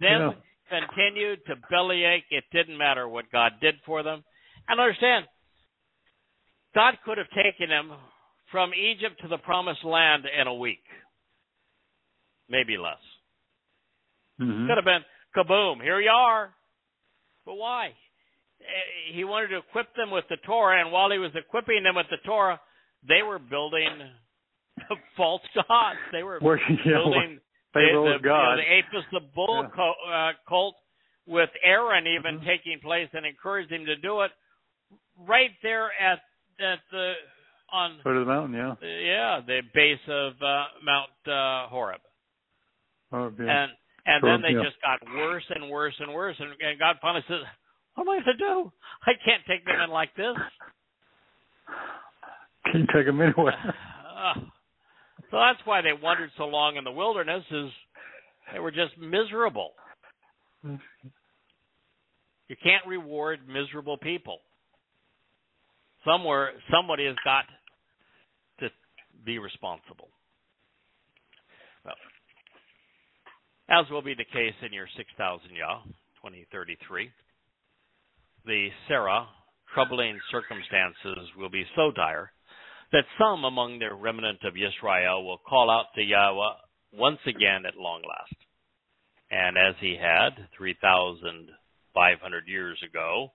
Them continued to bellyache. It didn't matter what God did for them. And understand, God could have taken them from Egypt to the promised land in a week. Maybe less. Mm-hmm. Could have been, kaboom, here you are. But why? He wanted to equip them with the Torah, and while he was equipping them with the Torah, they were building false gods. They were building the Apis the bull cult, with Aaron even taking place and encouraged him to do it right there at the on foot of the mountain, the base of Mount Horeb. Oh, yeah. And then they just got worse and worse and worse. And God finally says, what am I going to do? I can't take them in like this. Can't take them anywhere. So that's why they wandered so long in the wilderness, is they were just miserable. You can't reward miserable people. Somebody has got to be responsible. Well, as will be the case in your 6,000 Yah, 2033, the Sarah troubling circumstances will be so dire that some among the remnant of Yisrael will call out to Yahweh once again at long last. And as he had 3,500 years ago,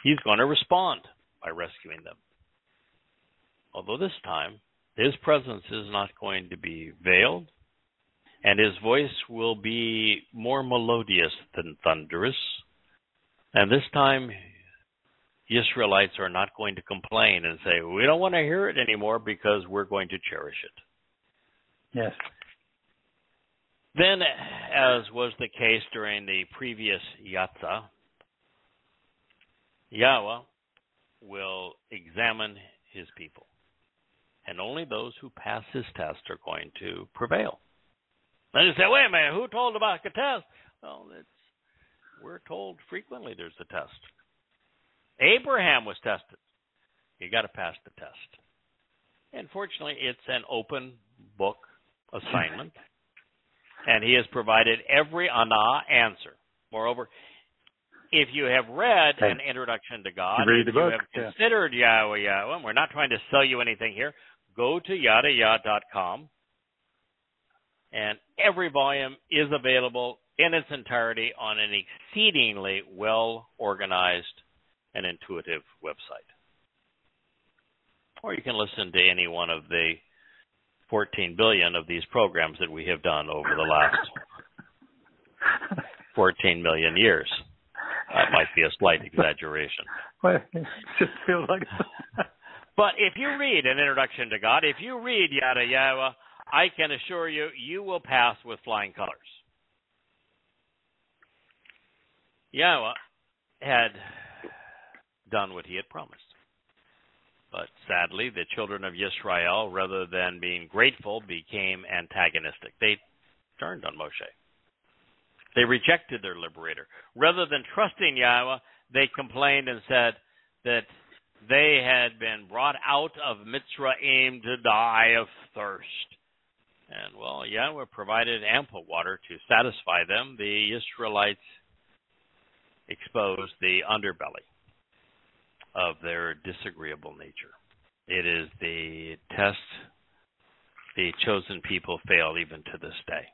he's going to respond by rescuing them. Although this time, his presence is not going to be veiled, and his voice will be more melodious than thunderous. And this time, Israelites are not going to complain and say, we don't want to hear it anymore because we're going to cherish it. Yes. Then, as was the case during the previous Yatzah, Yahweh will examine his people. And only those who pass his test are going to prevail. Then you say, wait a minute, who told about the test? Well, we're told frequently there's a test. Abraham was tested. You got to pass the test. And fortunately, it's an open book assignment. And he has provided every answer. Moreover, if you have read an introduction to God, if you have considered Yahweh, and we're not trying to sell you anything here, go to yadayah.com. And every volume is available in its entirety on an exceedingly well-organized and intuitive website. Or you can listen to any one of the 14 billion of these programs that we have done over the last 14 million years. That might be a slight exaggeration. Well, it just feels like But if you read an introduction to God, if you read Yada Yahowah, I can assure you, you will pass with flying colors. Yahweh had done what he had promised. But sadly, the children of Yisrael, rather than being grateful, became antagonistic. They turned on Moshe. They rejected their liberator. Rather than trusting Yahweh, they complained and said that they had been brought out of Mitzrayim to die of thirst. And, well, Yahweh provided ample water to satisfy them. The Israelites exposed the underbelly of their disagreeable nature. It is the test the chosen people fail even to this day.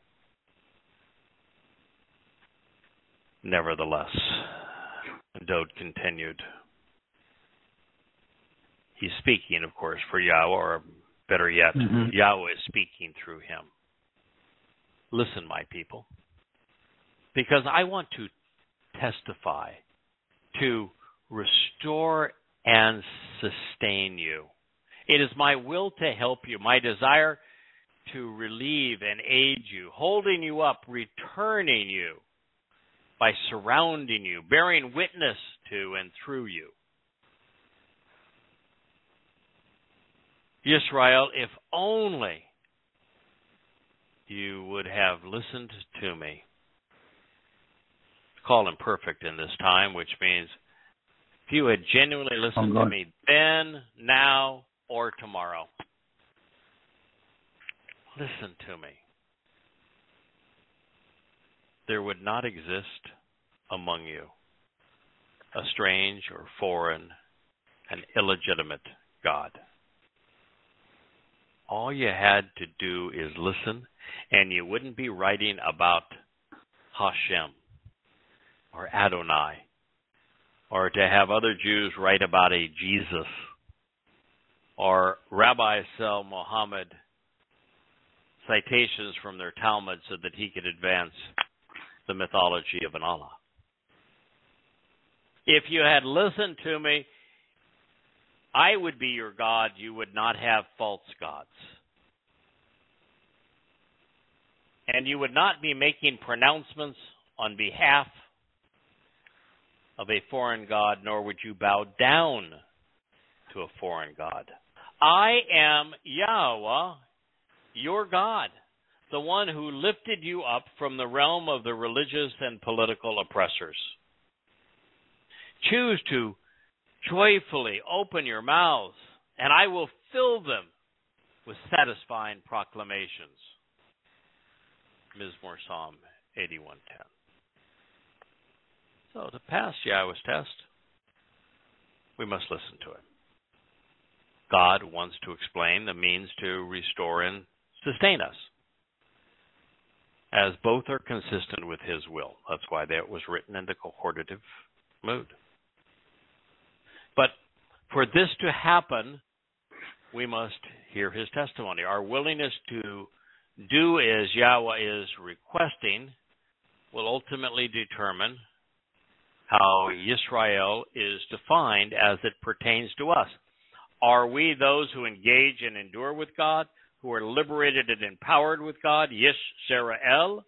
Nevertheless, Dode continued. He's speaking, of course, for Yahweh, or better yet, Yahweh is speaking through him. Listen, my people, because I want to testify to restore and sustain you. It is my will to help you, my desire to relieve and aid you, holding you up, returning you by surrounding you, bearing witness to and through you. Israel, if only you would have listened to me. Call him perfect in this time, which means if you had genuinely listened to me then, now, or tomorrow, listen to me. There would not exist among you a strange or foreign and illegitimate God. All you had to do is listen, and you wouldn't be writing about Hashem or Adonai, or to have other Jews write about a Jesus, or rabbis sell Muhammad citations from their Talmud so that he could advance the mythology of an Allah. If you had listened to me, I would be your God. You would not have false gods. and you would not be making pronouncements on behalf of a foreign god, nor would you bow down to a foreign god. I am Yahweh, your God, the one who lifted you up from the realm of the religious and political oppressors. Choose to joyfully open your mouths, and I will fill them with satisfying proclamations. Mizmor Psalm 81:10. So to pass Yahweh's test, we must listen to it. God wants to explain the means to restore and sustain us, as both are consistent with his will. That's why that was written in the cohortative mood. But for this to happen, we must hear his testimony. Our willingness to do as Yahweh is requesting will ultimately determine how Yisrael is defined as it pertains to us. Are we those who engage and endure with God, who are liberated and empowered with God, Yisrael?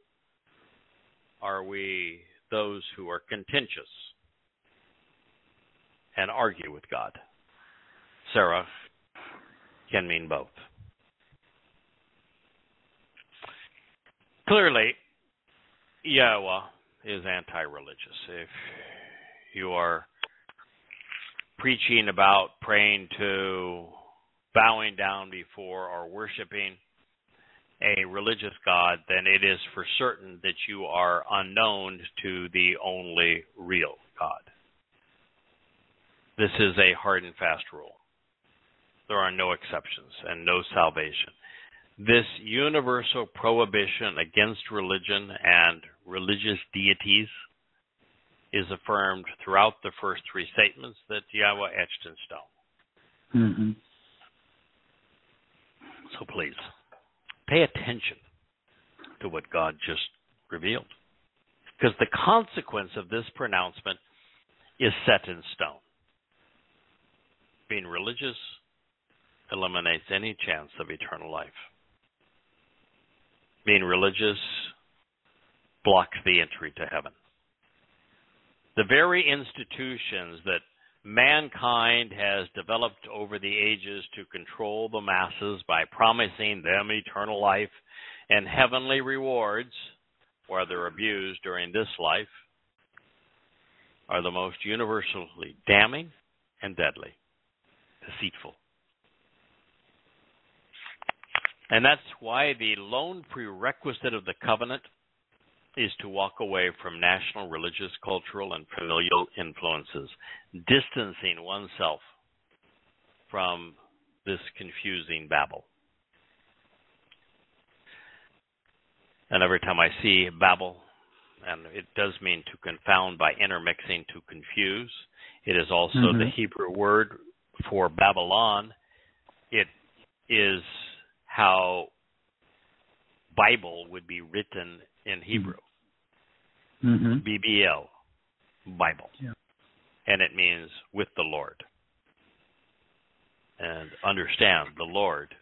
Are we those who are contentious and argue with God? Sarah can mean both. Clearly, Yahweh is anti-religious. If you are preaching about praying to, bowing down before, or worshiping a religious God, then it is for certain that you are unknown to the only real God. This is a hard and fast rule. There are no exceptions and no salvation. This universal prohibition against religion and religious deities is affirmed throughout the first three statements that Yahweh etched in stone. Mm-hmm. So please, pay attention to what God just revealed, because the consequence of this pronouncement is set in stone. Being religious eliminates any chance of eternal life. Being religious blocks the entry to heaven. The very institutions that mankind has developed over the ages to control the masses by promising them eternal life and heavenly rewards, whether abused during this life, are the most universally damning and deadly, deceitful. And that's why the lone prerequisite of the covenant is to walk away from national, religious, cultural, and familial influences, distancing oneself from this confusing babble. And every time I see babble, and it does mean to confound by intermixing, to confuse. It is also the Hebrew word for Babylon. It is how Bible would be written in Hebrew. BBL, Bible. Yeah. And it means with the Lord. And understand, the Lord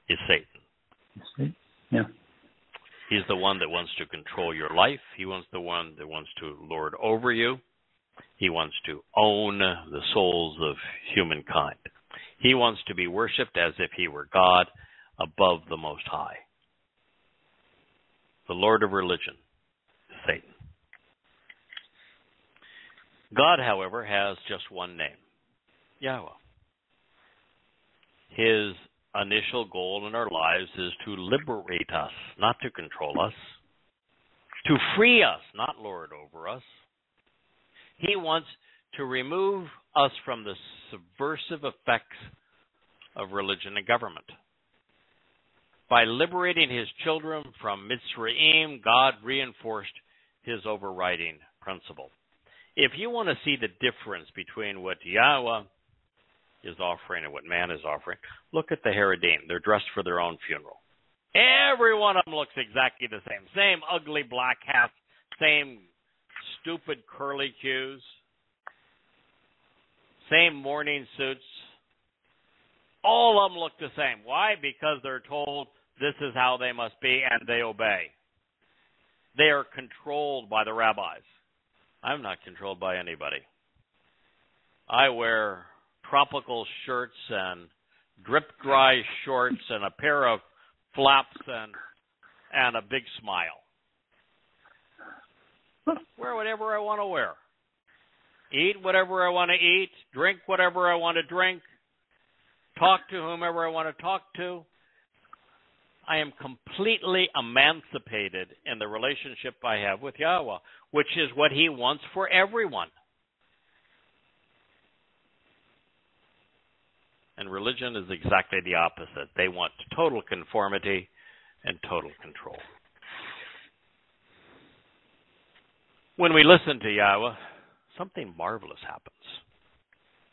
is Satan. Yeah. He's the one that wants to control your life. He wants the one that wants to lord over you. He wants to own the souls of humankind. He wants to be worshipped as if he were God above the Most High. The Lord of religion, Satan. God, however, has just one name, Yahweh. His initial goal in our lives is to liberate us, not to control us, to free us, not lord over us. He wants to remove us from the subversive effects of religion and government. By liberating his children from Mitzrayim, God reinforced his overriding principle. If you want to see the difference between what Yahweh is offering and what man is offering, look at the Haredim. They're dressed for their own funeral. Every one of them looks exactly the same. Same ugly black hats, same stupid curly cues, same mourning suits. All of them look the same. Why? Because they're told this is how they must be, and they obey. They are controlled by the rabbis. I'm not controlled by anybody. I wear tropical shirts and drip dry shorts and a pair of flaps and a big smile. Wear whatever I want to wear. Eat whatever I want to eat. Drink whatever I want to drink. Talk to whomever I want to talk to. I am completely emancipated in the relationship I have with Yahweh, which is what He wants for everyone. And religion is exactly the opposite. They want total conformity and total control. When we listen to Yahweh, something marvelous happens.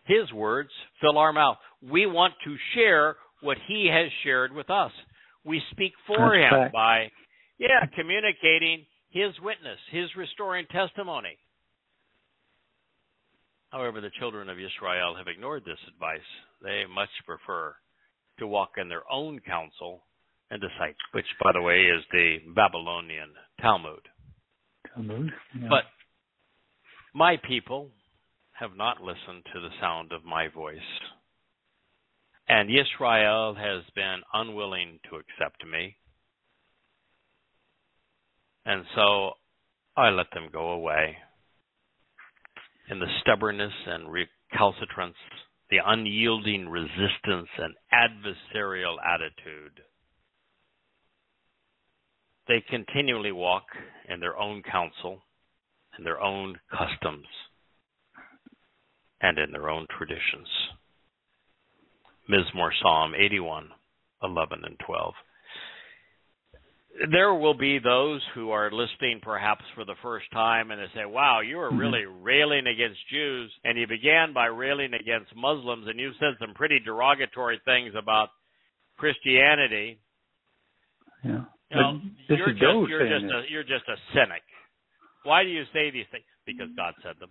His words fill our mouth. We want to share what He has shared with us. We speak for Him by, communicating His witness, His restoring testimony. However, the children of Israel have ignored this advice. They much prefer to walk in their own counsel and decide, which, by the way, is the Babylonian Talmud. Yeah. But my people have not listened to the sound of my voice. And Israel has been unwilling to accept me. And so I let them go away. In the stubbornness and recalcitrance, the unyielding resistance and adversarial attitude, they continually walk in their own counsel, in their own customs, and in their own traditions. Mizmor Psalm 81, 11 and 12. There will be those who are listening perhaps for the first time and they say, wow, you are really railing against Jews, and you began by railing against Muslims, and you said some pretty derogatory things about Christianity. Yeah. You know, you're just a cynic. Why do you say these things? Because God said them.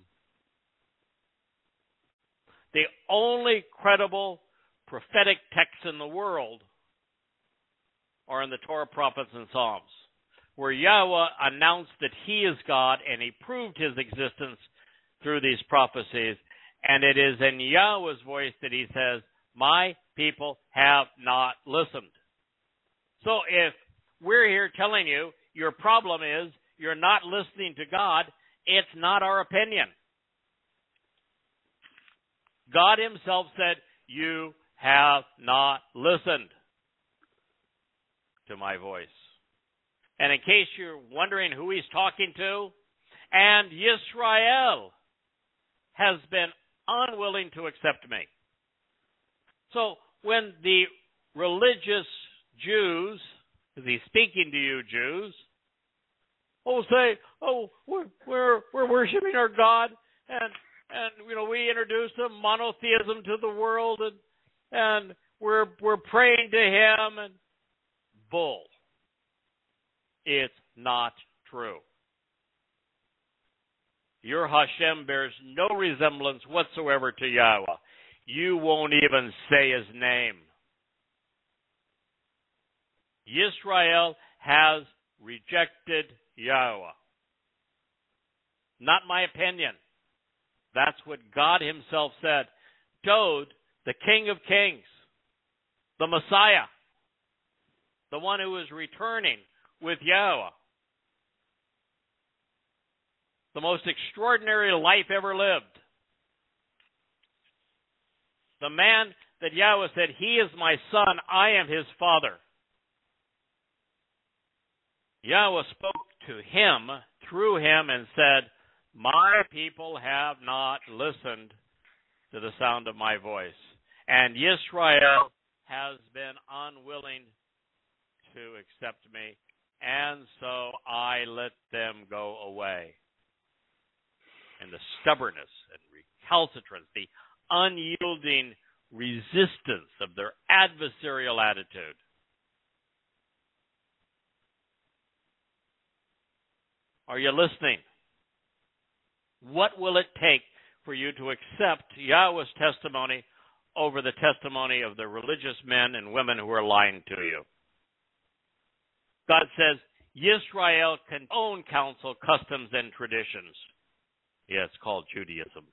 The only credible prophetic texts in the world are in the Torah, prophets, and Psalms, where Yahweh announced that He is God, and He proved His existence through these prophecies. And it is in Yahweh's voice that He says, my people have not listened. So if we're here telling you your problem is you're not listening to God, it's not our opinion. God Himself said, you have not listened to my voice. And in case you're wondering who He's talking to, and Yisrael has been unwilling to accept me. So when the religious Jews, because He's speaking to you Jews, say, we're worshiping our God, and we introduce a monotheism to the world, and we're praying to Him, and bull. It's not true. Your Hashem bears no resemblance whatsoever to Yahweh. You won't even say His name. Yisrael has rejected Yahweh. Not my opinion. That's what God Himself said. Dod, the King of Kings, the Messiah, the one who is returning with Yahweh, the most extraordinary life ever lived, the man that Yahweh said, He is my son, I am His father. Yahweh spoke to him, through him, and said, my people have not listened to the sound of my voice. And Yisrael has been unwilling to accept me, and so I let them go away. And the stubbornness and recalcitrance, the unyielding resistance of their adversarial attitude. Are you listening? What will it take for you to accept Yahweh's testimony over the testimony of the religious men and women who are lying to you? God says, Yisrael can own counsel, customs, and traditions. Yeah, it's called Judaism.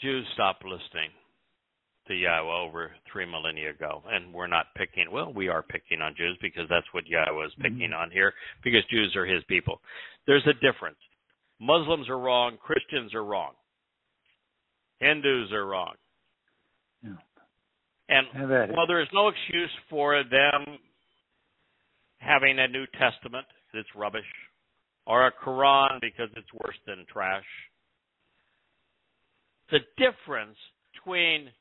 Jews stopped listening to Yahowah over 3 millennia ago. And we're not picking, well, we are picking on Jews because that's what Yahowah is picking on here, because Jews are his people. There's a difference. Muslims are wrong. Christians are wrong. Hindus are wrong. Yeah. And while there is no excuse for them having a New Testament that's rubbish, or a Quran because it's worse than trash, the difference between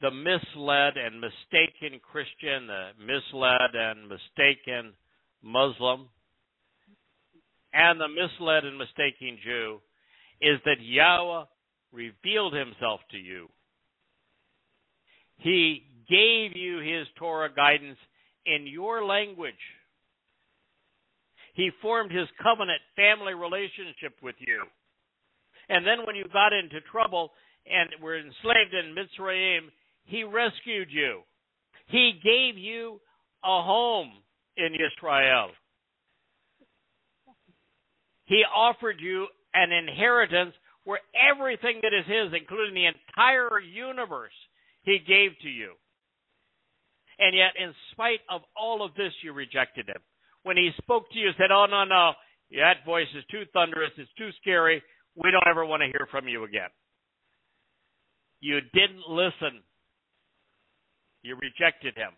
the misled and mistaken Christian, the misled and mistaken Muslim, and the misled and mistaken Jew is that Yahowah revealed himself to you. He gave you his Torah guidance in your language. He formed his covenant family relationship with you. And then when you got into trouble and were enslaved in Mitzrayim, he rescued you. He gave you a home in Israel. He offered you an inheritance where everything that is his, including the entire universe, he gave to you. And yet, in spite of all of this, you rejected him. When he spoke to you, said, oh, no, that voice is too thunderous, it's too scary, we don't ever want to hear from you again. You didn't listen. You rejected him.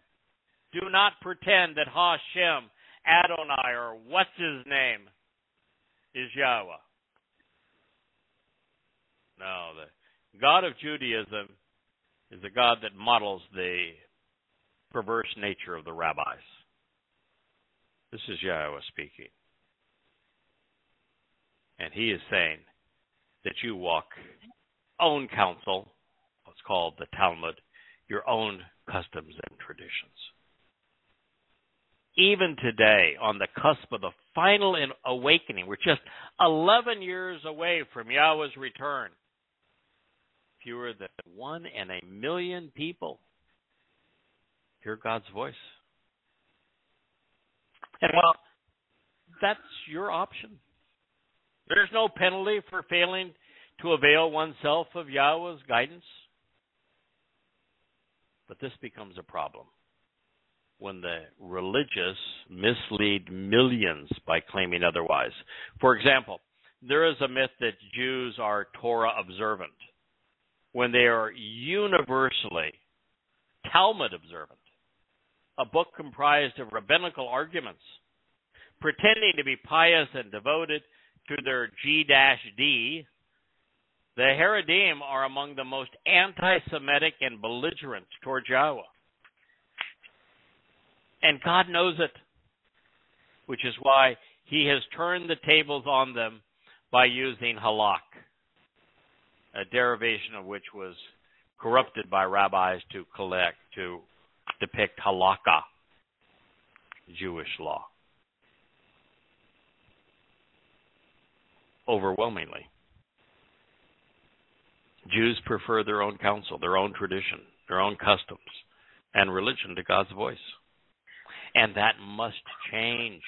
Do not pretend that Hashem, Adonai, or what's his name, is Yahowah. No, the God of Judaism is a God that models the perverse nature of the rabbis. This is Yahowah speaking. And he is saying that you walk own counsel, what's called the Talmud, your own customs and traditions. Even today, on the cusp of the final awakening, we're just 11 years away from Yahowah's return. Fewer than 1 in a million people hear God's voice. And well, that's your option. There's no penalty for failing to avail oneself of Yahowah's guidance. But this becomes a problem when the religious mislead millions by claiming otherwise. For example, there is a myth that Jews are Torah observant when they are universally Talmud observant, a book comprised of rabbinical arguments, pretending to be pious and devoted to their G-D. The Haredim are among the most anti-Semitic and belligerent toward Yahowah. And God knows it, which is why he has turned the tables on them by using halak, a derivation of which was corrupted by rabbis to depict halakha, Jewish law. Overwhelmingly, Jews prefer their own counsel, their own tradition, their own customs, and religion to God's voice. And that must change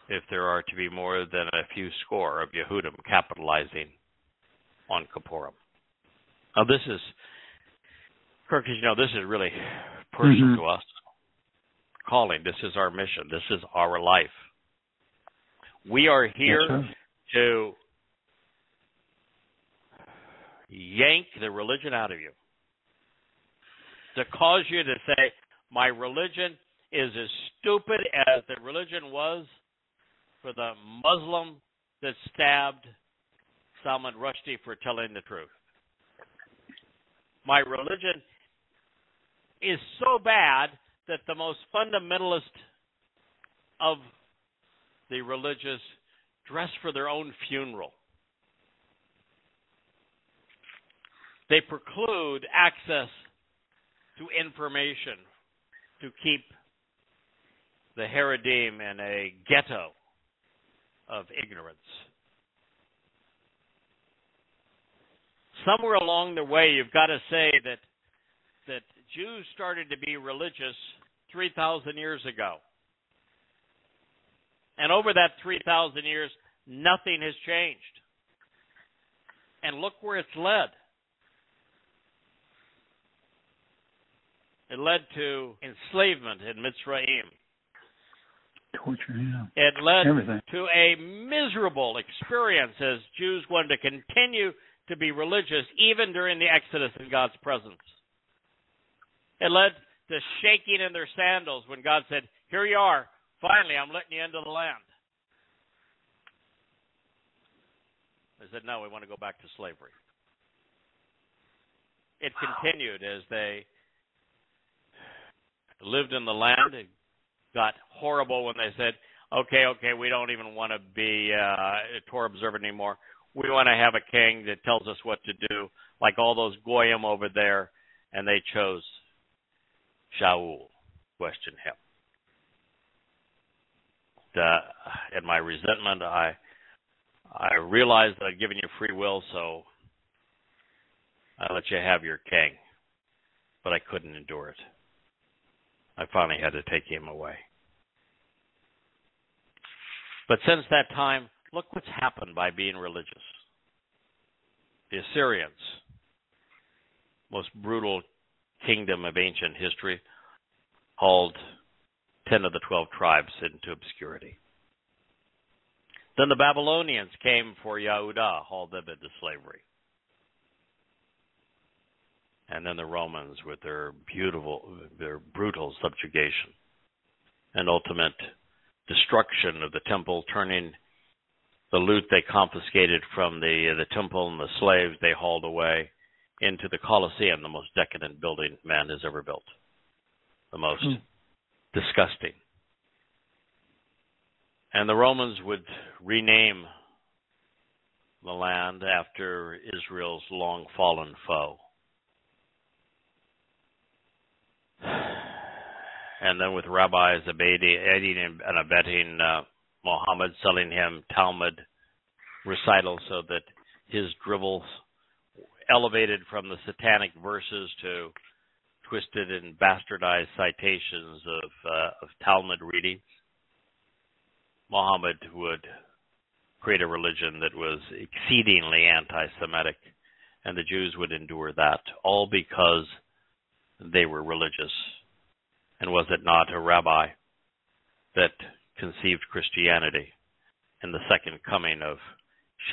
if there are to be more than a few score of Yehudim capitalizing on Kippurim. Now this is, Kirk, as you know, this is really personal to us. Calling, this is our mission, this is our life. We are here to yank the religion out of you, to cause you to say, my religion is as stupid as the religion was for the Muslim that stabbed Salman Rushdie for telling the truth. My religion is so bad that the most fundamentalist of the religious dress for their own funeral. They preclude access to information to keep the Haredim in a ghetto of ignorance. Somewhere along the way, you've got to say that that Jews started to be religious 3,000 years ago. And over that 3,000 years, nothing has changed. And look where it's led. It led to enslavement in Mitzrayim. Torture, yeah. It led Everything. to a miserable experience as Jews wanted to continue to be religious even during the Exodus in God's presence. It led to shaking in their sandals when God said, "Here you are. Finally, I'm letting you into the land." They said, "No, we want to go back to slavery." It continued as they lived in the land. It got horrible when they said, okay, we don't even want to be Torah observant anymore. We want to have a king that tells us what to do, like all those goyim over there, and they chose Shaul. Question him. In my resentment, I realized that I'd given you free will, so I let you have your king, but I couldn't endure it. I finally had to take him away. But since that time, look what's happened by being religious. The Assyrians, most brutal kingdom of ancient history, hauled 10 of the 12 tribes into obscurity. Then the Babylonians came for Yehudah, hauled them into slavery. And then the Romans with their brutal subjugation and ultimate destruction of the temple, turning the loot they confiscated from the temple and the slaves they hauled away into the Colosseum, the most decadent building man has ever built. The most disgusting. And the Romans would rename the land after Israel's long fallen foe. And then with rabbis aiding and abetting Muhammad, selling him Talmud recitals so that his dribbles elevated from the satanic verses to twisted and bastardized citations of Talmud readings. Muhammad would create a religion that was exceedingly anti-Semitic, and the Jews would endure that, all because they were religious. And was it not a rabbi that conceived Christianity in the second coming of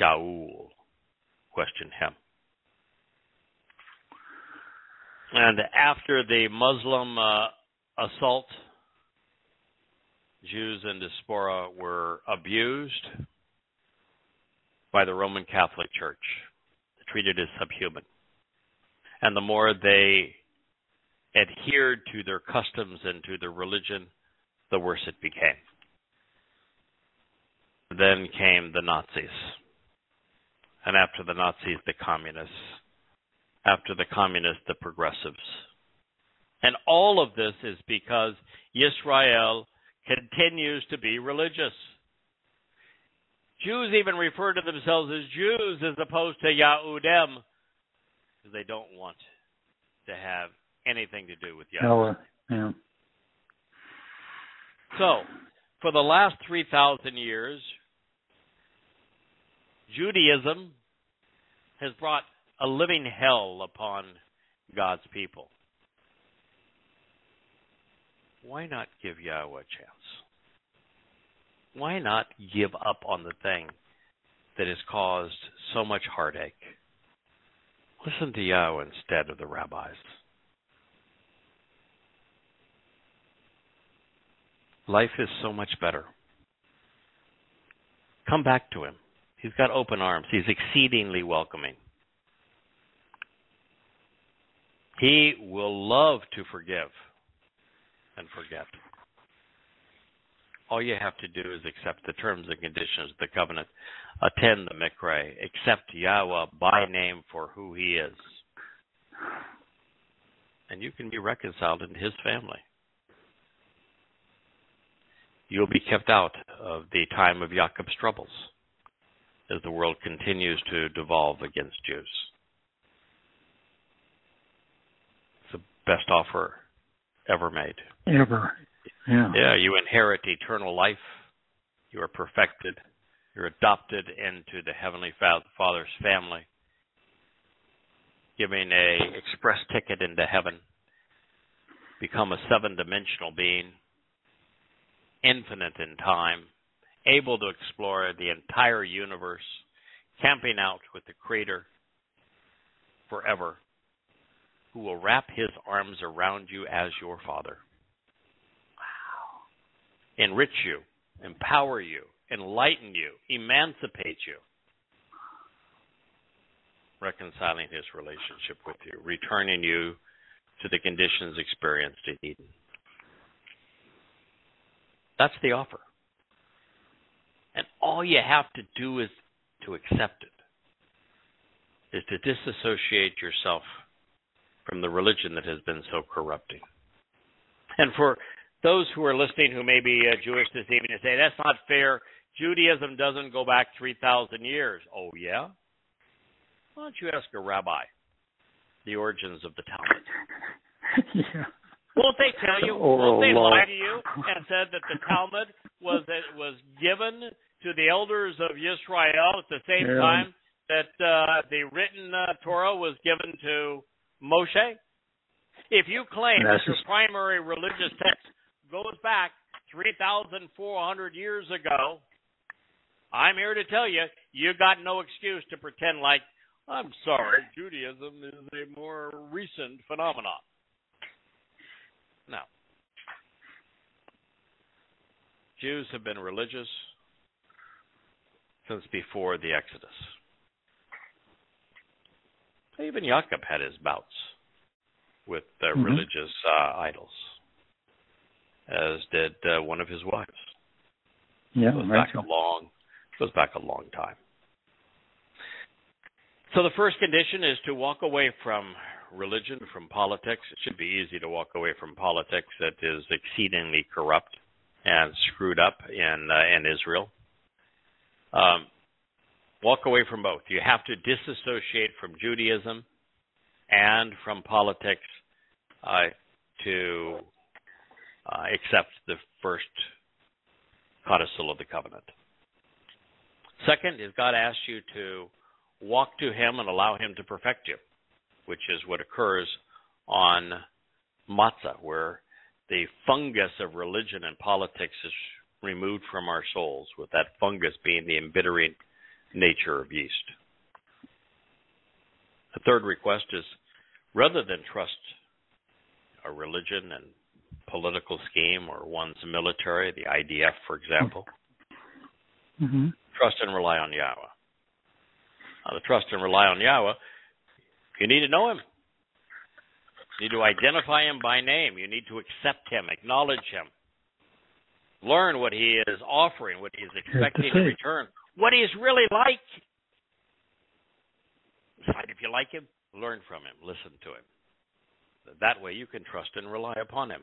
Shaul? Question him. And after the Muslim assault, Jews in diaspora were abused by the Roman Catholic Church, treated as subhuman. And the more they adhered to their customs and to their religion, the worse it became. Then came the Nazis. And after the Nazis, the communists. After the communists, the progressives. And all of this is because Israel continues to be religious. Jews even refer to themselves as Jews as opposed to Yahudim, because they don't want to have anything to do with Yahweh. Yeah. So, for the last 3,000 years, Judaism has brought a living hell upon God's people. Why not give Yahweh a chance? Why not give up on the thing that has caused so much heartache? Listen to Yahweh instead of the rabbis. Life is so much better. Come back to him. He's got open arms. He's exceedingly welcoming. He will love to forgive and forget. All you have to do is accept the terms and conditions of the covenant, attend the Mikra, accept Yahweh by name for who he is, and you can be reconciled into his family. You'll be kept out of the time of Jacob's troubles as the world continues to devolve against Jews. It's a best offer ever made. Ever. Yeah. Yeah, you inherit eternal life. You are perfected. You're adopted into the Heavenly Father's family, giving a express ticket into heaven. Become a seven-dimensional being, infinite in time, able to explore the entire universe, camping out with the Creator forever, who will wrap his arms around you as your Father. Wow. Enrich you, empower you, enlighten you, emancipate you, reconciling his relationship with you, returning you to the conditions experienced in Eden. That's the offer. And all you have to do is to accept it, is to disassociate yourself from the religion that has been so corrupting. And for those who are listening who may be Jewish this evening and say, that's not fair, Judaism doesn't go back 3,000 years. Oh, yeah? Why don't you ask a rabbi the origins of the Talmud? Yeah. Won't they tell you? Won't they lie to you and said that the Talmud was given to the elders of Israel at the same time that the written Torah was given to Moshe? If you claim that your primary religious text goes back 3,400 years ago, I'm here to tell you, you got no excuse to pretend like, I'm sorry, Judaism is a more recent phenomenon. No. Jews have been religious since before the Exodus. Even Jacob had his bouts with religious idols, as did one of his wives. Yeah, goes back a long time. So the first condition is to walk away from religion, from politics. It should be easy to walk away from politics that is exceedingly corrupt and screwed up in Israel. Walk away from both. You have to disassociate from Judaism and from politics to accept the first codicil of the covenant. Second is God asks you to walk to him and allow him to perfect you, which is what occurs on matzah, where the fungus of religion and politics is removed from our souls, with that fungus being the embittering nature of yeast. The third request is, rather than trust a religion and political scheme or one's military, the IDF, for example, trust and rely on Yahweh. The trust and rely on Yahweh, you need to know him. You need to identify him by name. You need to accept him, acknowledge him. Learn what he is offering, what he is expecting in return, what he is really like. Decide if you like him, learn from him, listen to him. That way you can trust and rely upon him.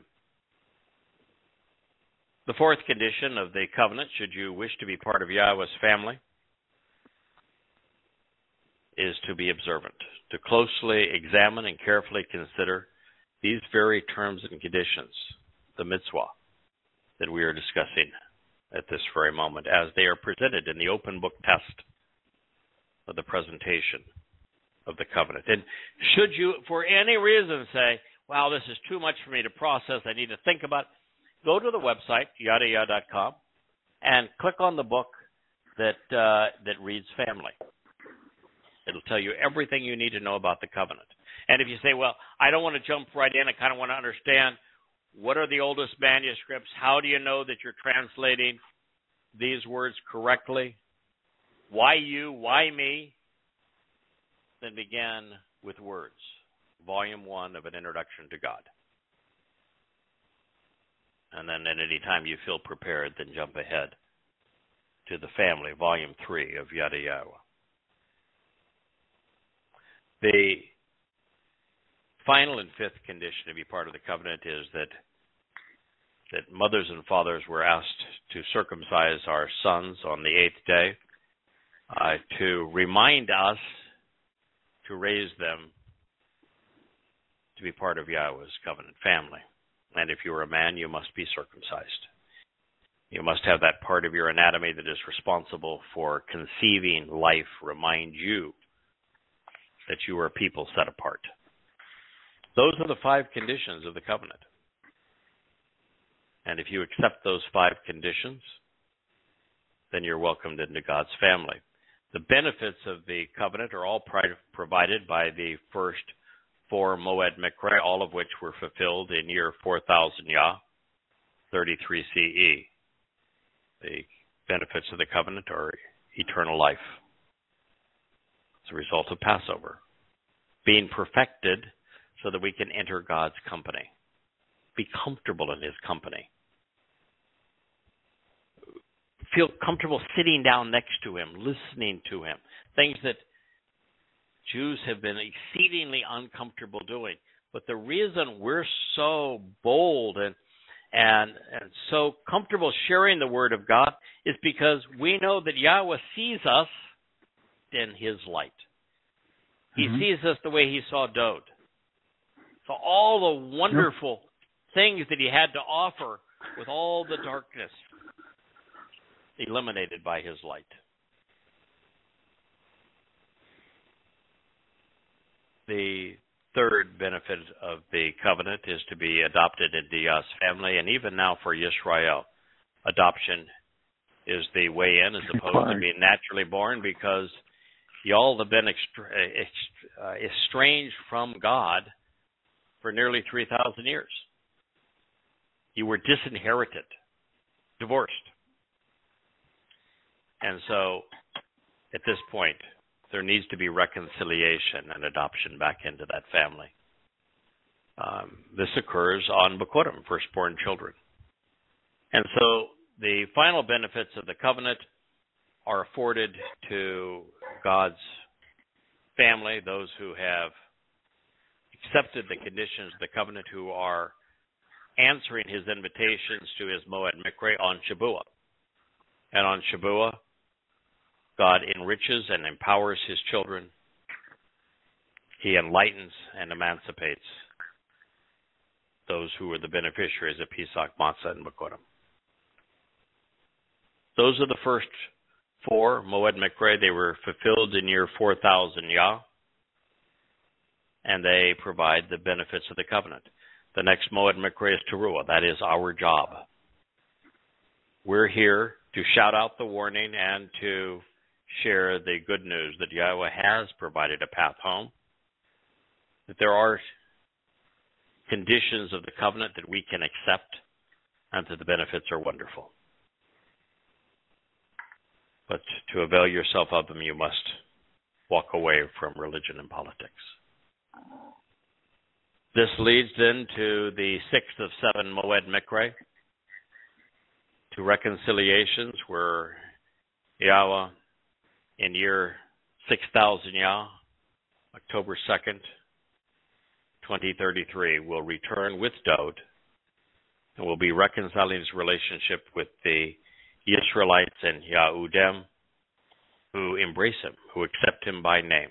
The fourth condition of the covenant, should you wish to be part of Yahweh's family, is to be observant, to closely examine and carefully consider these very terms and conditions, the mitzvah that we are discussing at this very moment, as they are presented in the open book test of the presentation of the covenant. And should you, for any reason, say, wow, this is too much for me to process, I need to think about it, go to the website, yadayah.com, and click on the book that reads family. It'll tell you everything you need to know about the covenant. And if you say, well, I don't want to jump right in, I kind of want to understand what are the oldest manuscripts, how do you know that you're translating these words correctly? Why you, why me? Then begin with words, volume 1 of an introduction to God. And then at any time you feel prepared, then jump ahead to the family, volume 3 of Yada Yahowah. The final and fifth condition to be part of the covenant is that mothers and fathers were asked to circumcise our sons on the 8th day to remind us to raise them to be part of Yahweh's covenant family. And if you are a man, you must be circumcised. You must have that part of your anatomy that is responsible for conceiving life remind you that you are a people set apart. Those are the 5 conditions of the covenant. And if you accept those 5 conditions, then you're welcomed into God's family. The benefits of the covenant are all provided by the first 4 Moed Mikre, all of which were fulfilled in year 4000 Yah, 33 CE. The benefits of the covenant are eternal life as a result of Passover, being perfected so that we can enter God's company, be comfortable in his company, feel comfortable sitting down next to him, listening to him, things that Jews have been exceedingly uncomfortable doing. But the reason we're so bold and so comfortable sharing the word of God is because we know that Yahweh sees us in his light. He sees us the way he saw Dode. So all the wonderful things that he had to offer with all the darkness eliminated by his light. The third benefit of the covenant is to be adopted into Yah's family, and even now for Yisrael, adoption is the way in as opposed to being naturally born, because y'all have been estranged from God for nearly 3,000 years. You were disinherited, divorced. And so, at this point, there needs to be reconciliation and adoption back into that family. This occurs on Bikurim, firstborn children. And so, the final benefits of the covenant are afforded to God's family, those who have accepted the conditions of the covenant, who are answering his invitations to his Moed Mikre on Shabuah. And on Shabuah, God enriches and empowers his children. He enlightens and emancipates those who are the beneficiaries of Pesach, Matzah, and Bikurim. Those are the first 4 Moed Mikre. They were fulfilled in year 4000 Yah, and they provide the benefits of the covenant. The next Moed Mikre is Teruah. That is our job. We're here to shout out the warning and to share the good news that Yahweh has provided a path home, that there are conditions of the covenant that we can accept, and that the benefits are wonderful. But to avail yourself of them, you must walk away from religion and politics. This leads then to the 6th of 7 Moed Mikre, to reconciliations, where Yahweh, in year 6000 Yah, October 2nd, 2033, will return with Dode and will be reconciling his relationship with the Israelites and Yahudim who embrace him, who accept him by name.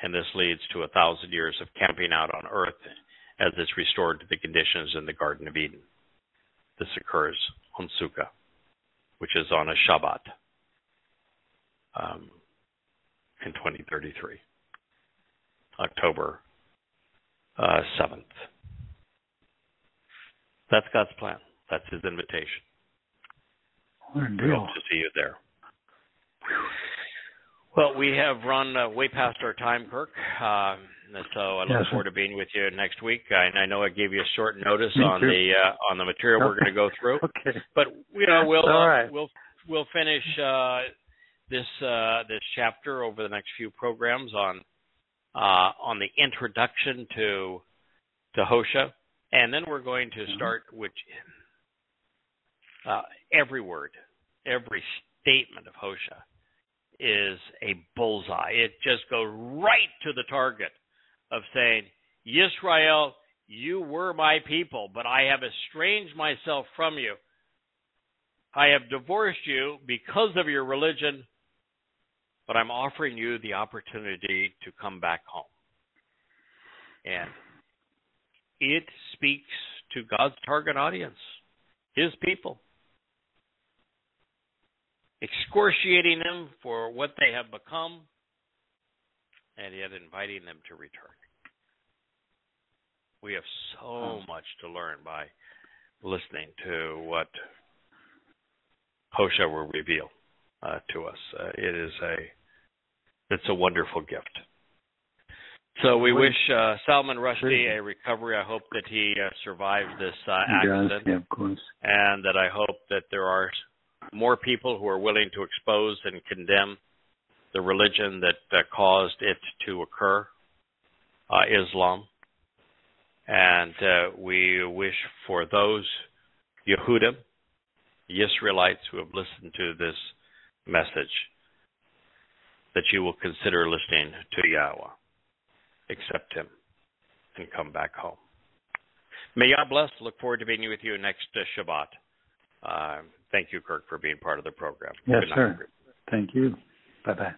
And this leads to 1,000 years of camping out on earth as it's restored to the conditions in the Garden of Eden. This occurs on Sukkah, which is on a Shabat in 2033, October 7th. That's God's plan. That's his invitation. We hope to see you there. Well, we have run way past our time, Kirk. So I look forward to being with you next week. I know I gave you a short notice on the material we're going to go through. Okay. But we'll finish this chapter over the next few programs on the introduction to Hosea, and then we're going to start with every word, every statement of Hosea is a bullseye. It just goes right to the target of saying, Yisrael, you were my people, but I have estranged myself from you. I have divorced you because of your religion, but I'm offering you the opportunity to come back home. And it speaks to God's target audience, His people, excoriating them for what they have become, and yet inviting them to return. We have so much to learn by listening to what Hosea will reveal to us. It's a wonderful gift. So we wish Salman Rushdie a recovery. I hope that he survived this accident. Yeah, of course. And that I hope that there are more people who are willing to expose and condemn the religion that caused it to occur, Islam. And we wish for those Yehudim, the Israelites who have listened to this message, that you will consider listening to Yahweh, accept Him, and come back home. May God bless. Look forward to being with you next Shabbat. Thank you, Kirk, for being part of the program. Yes, sir. Thank you. Bye-bye.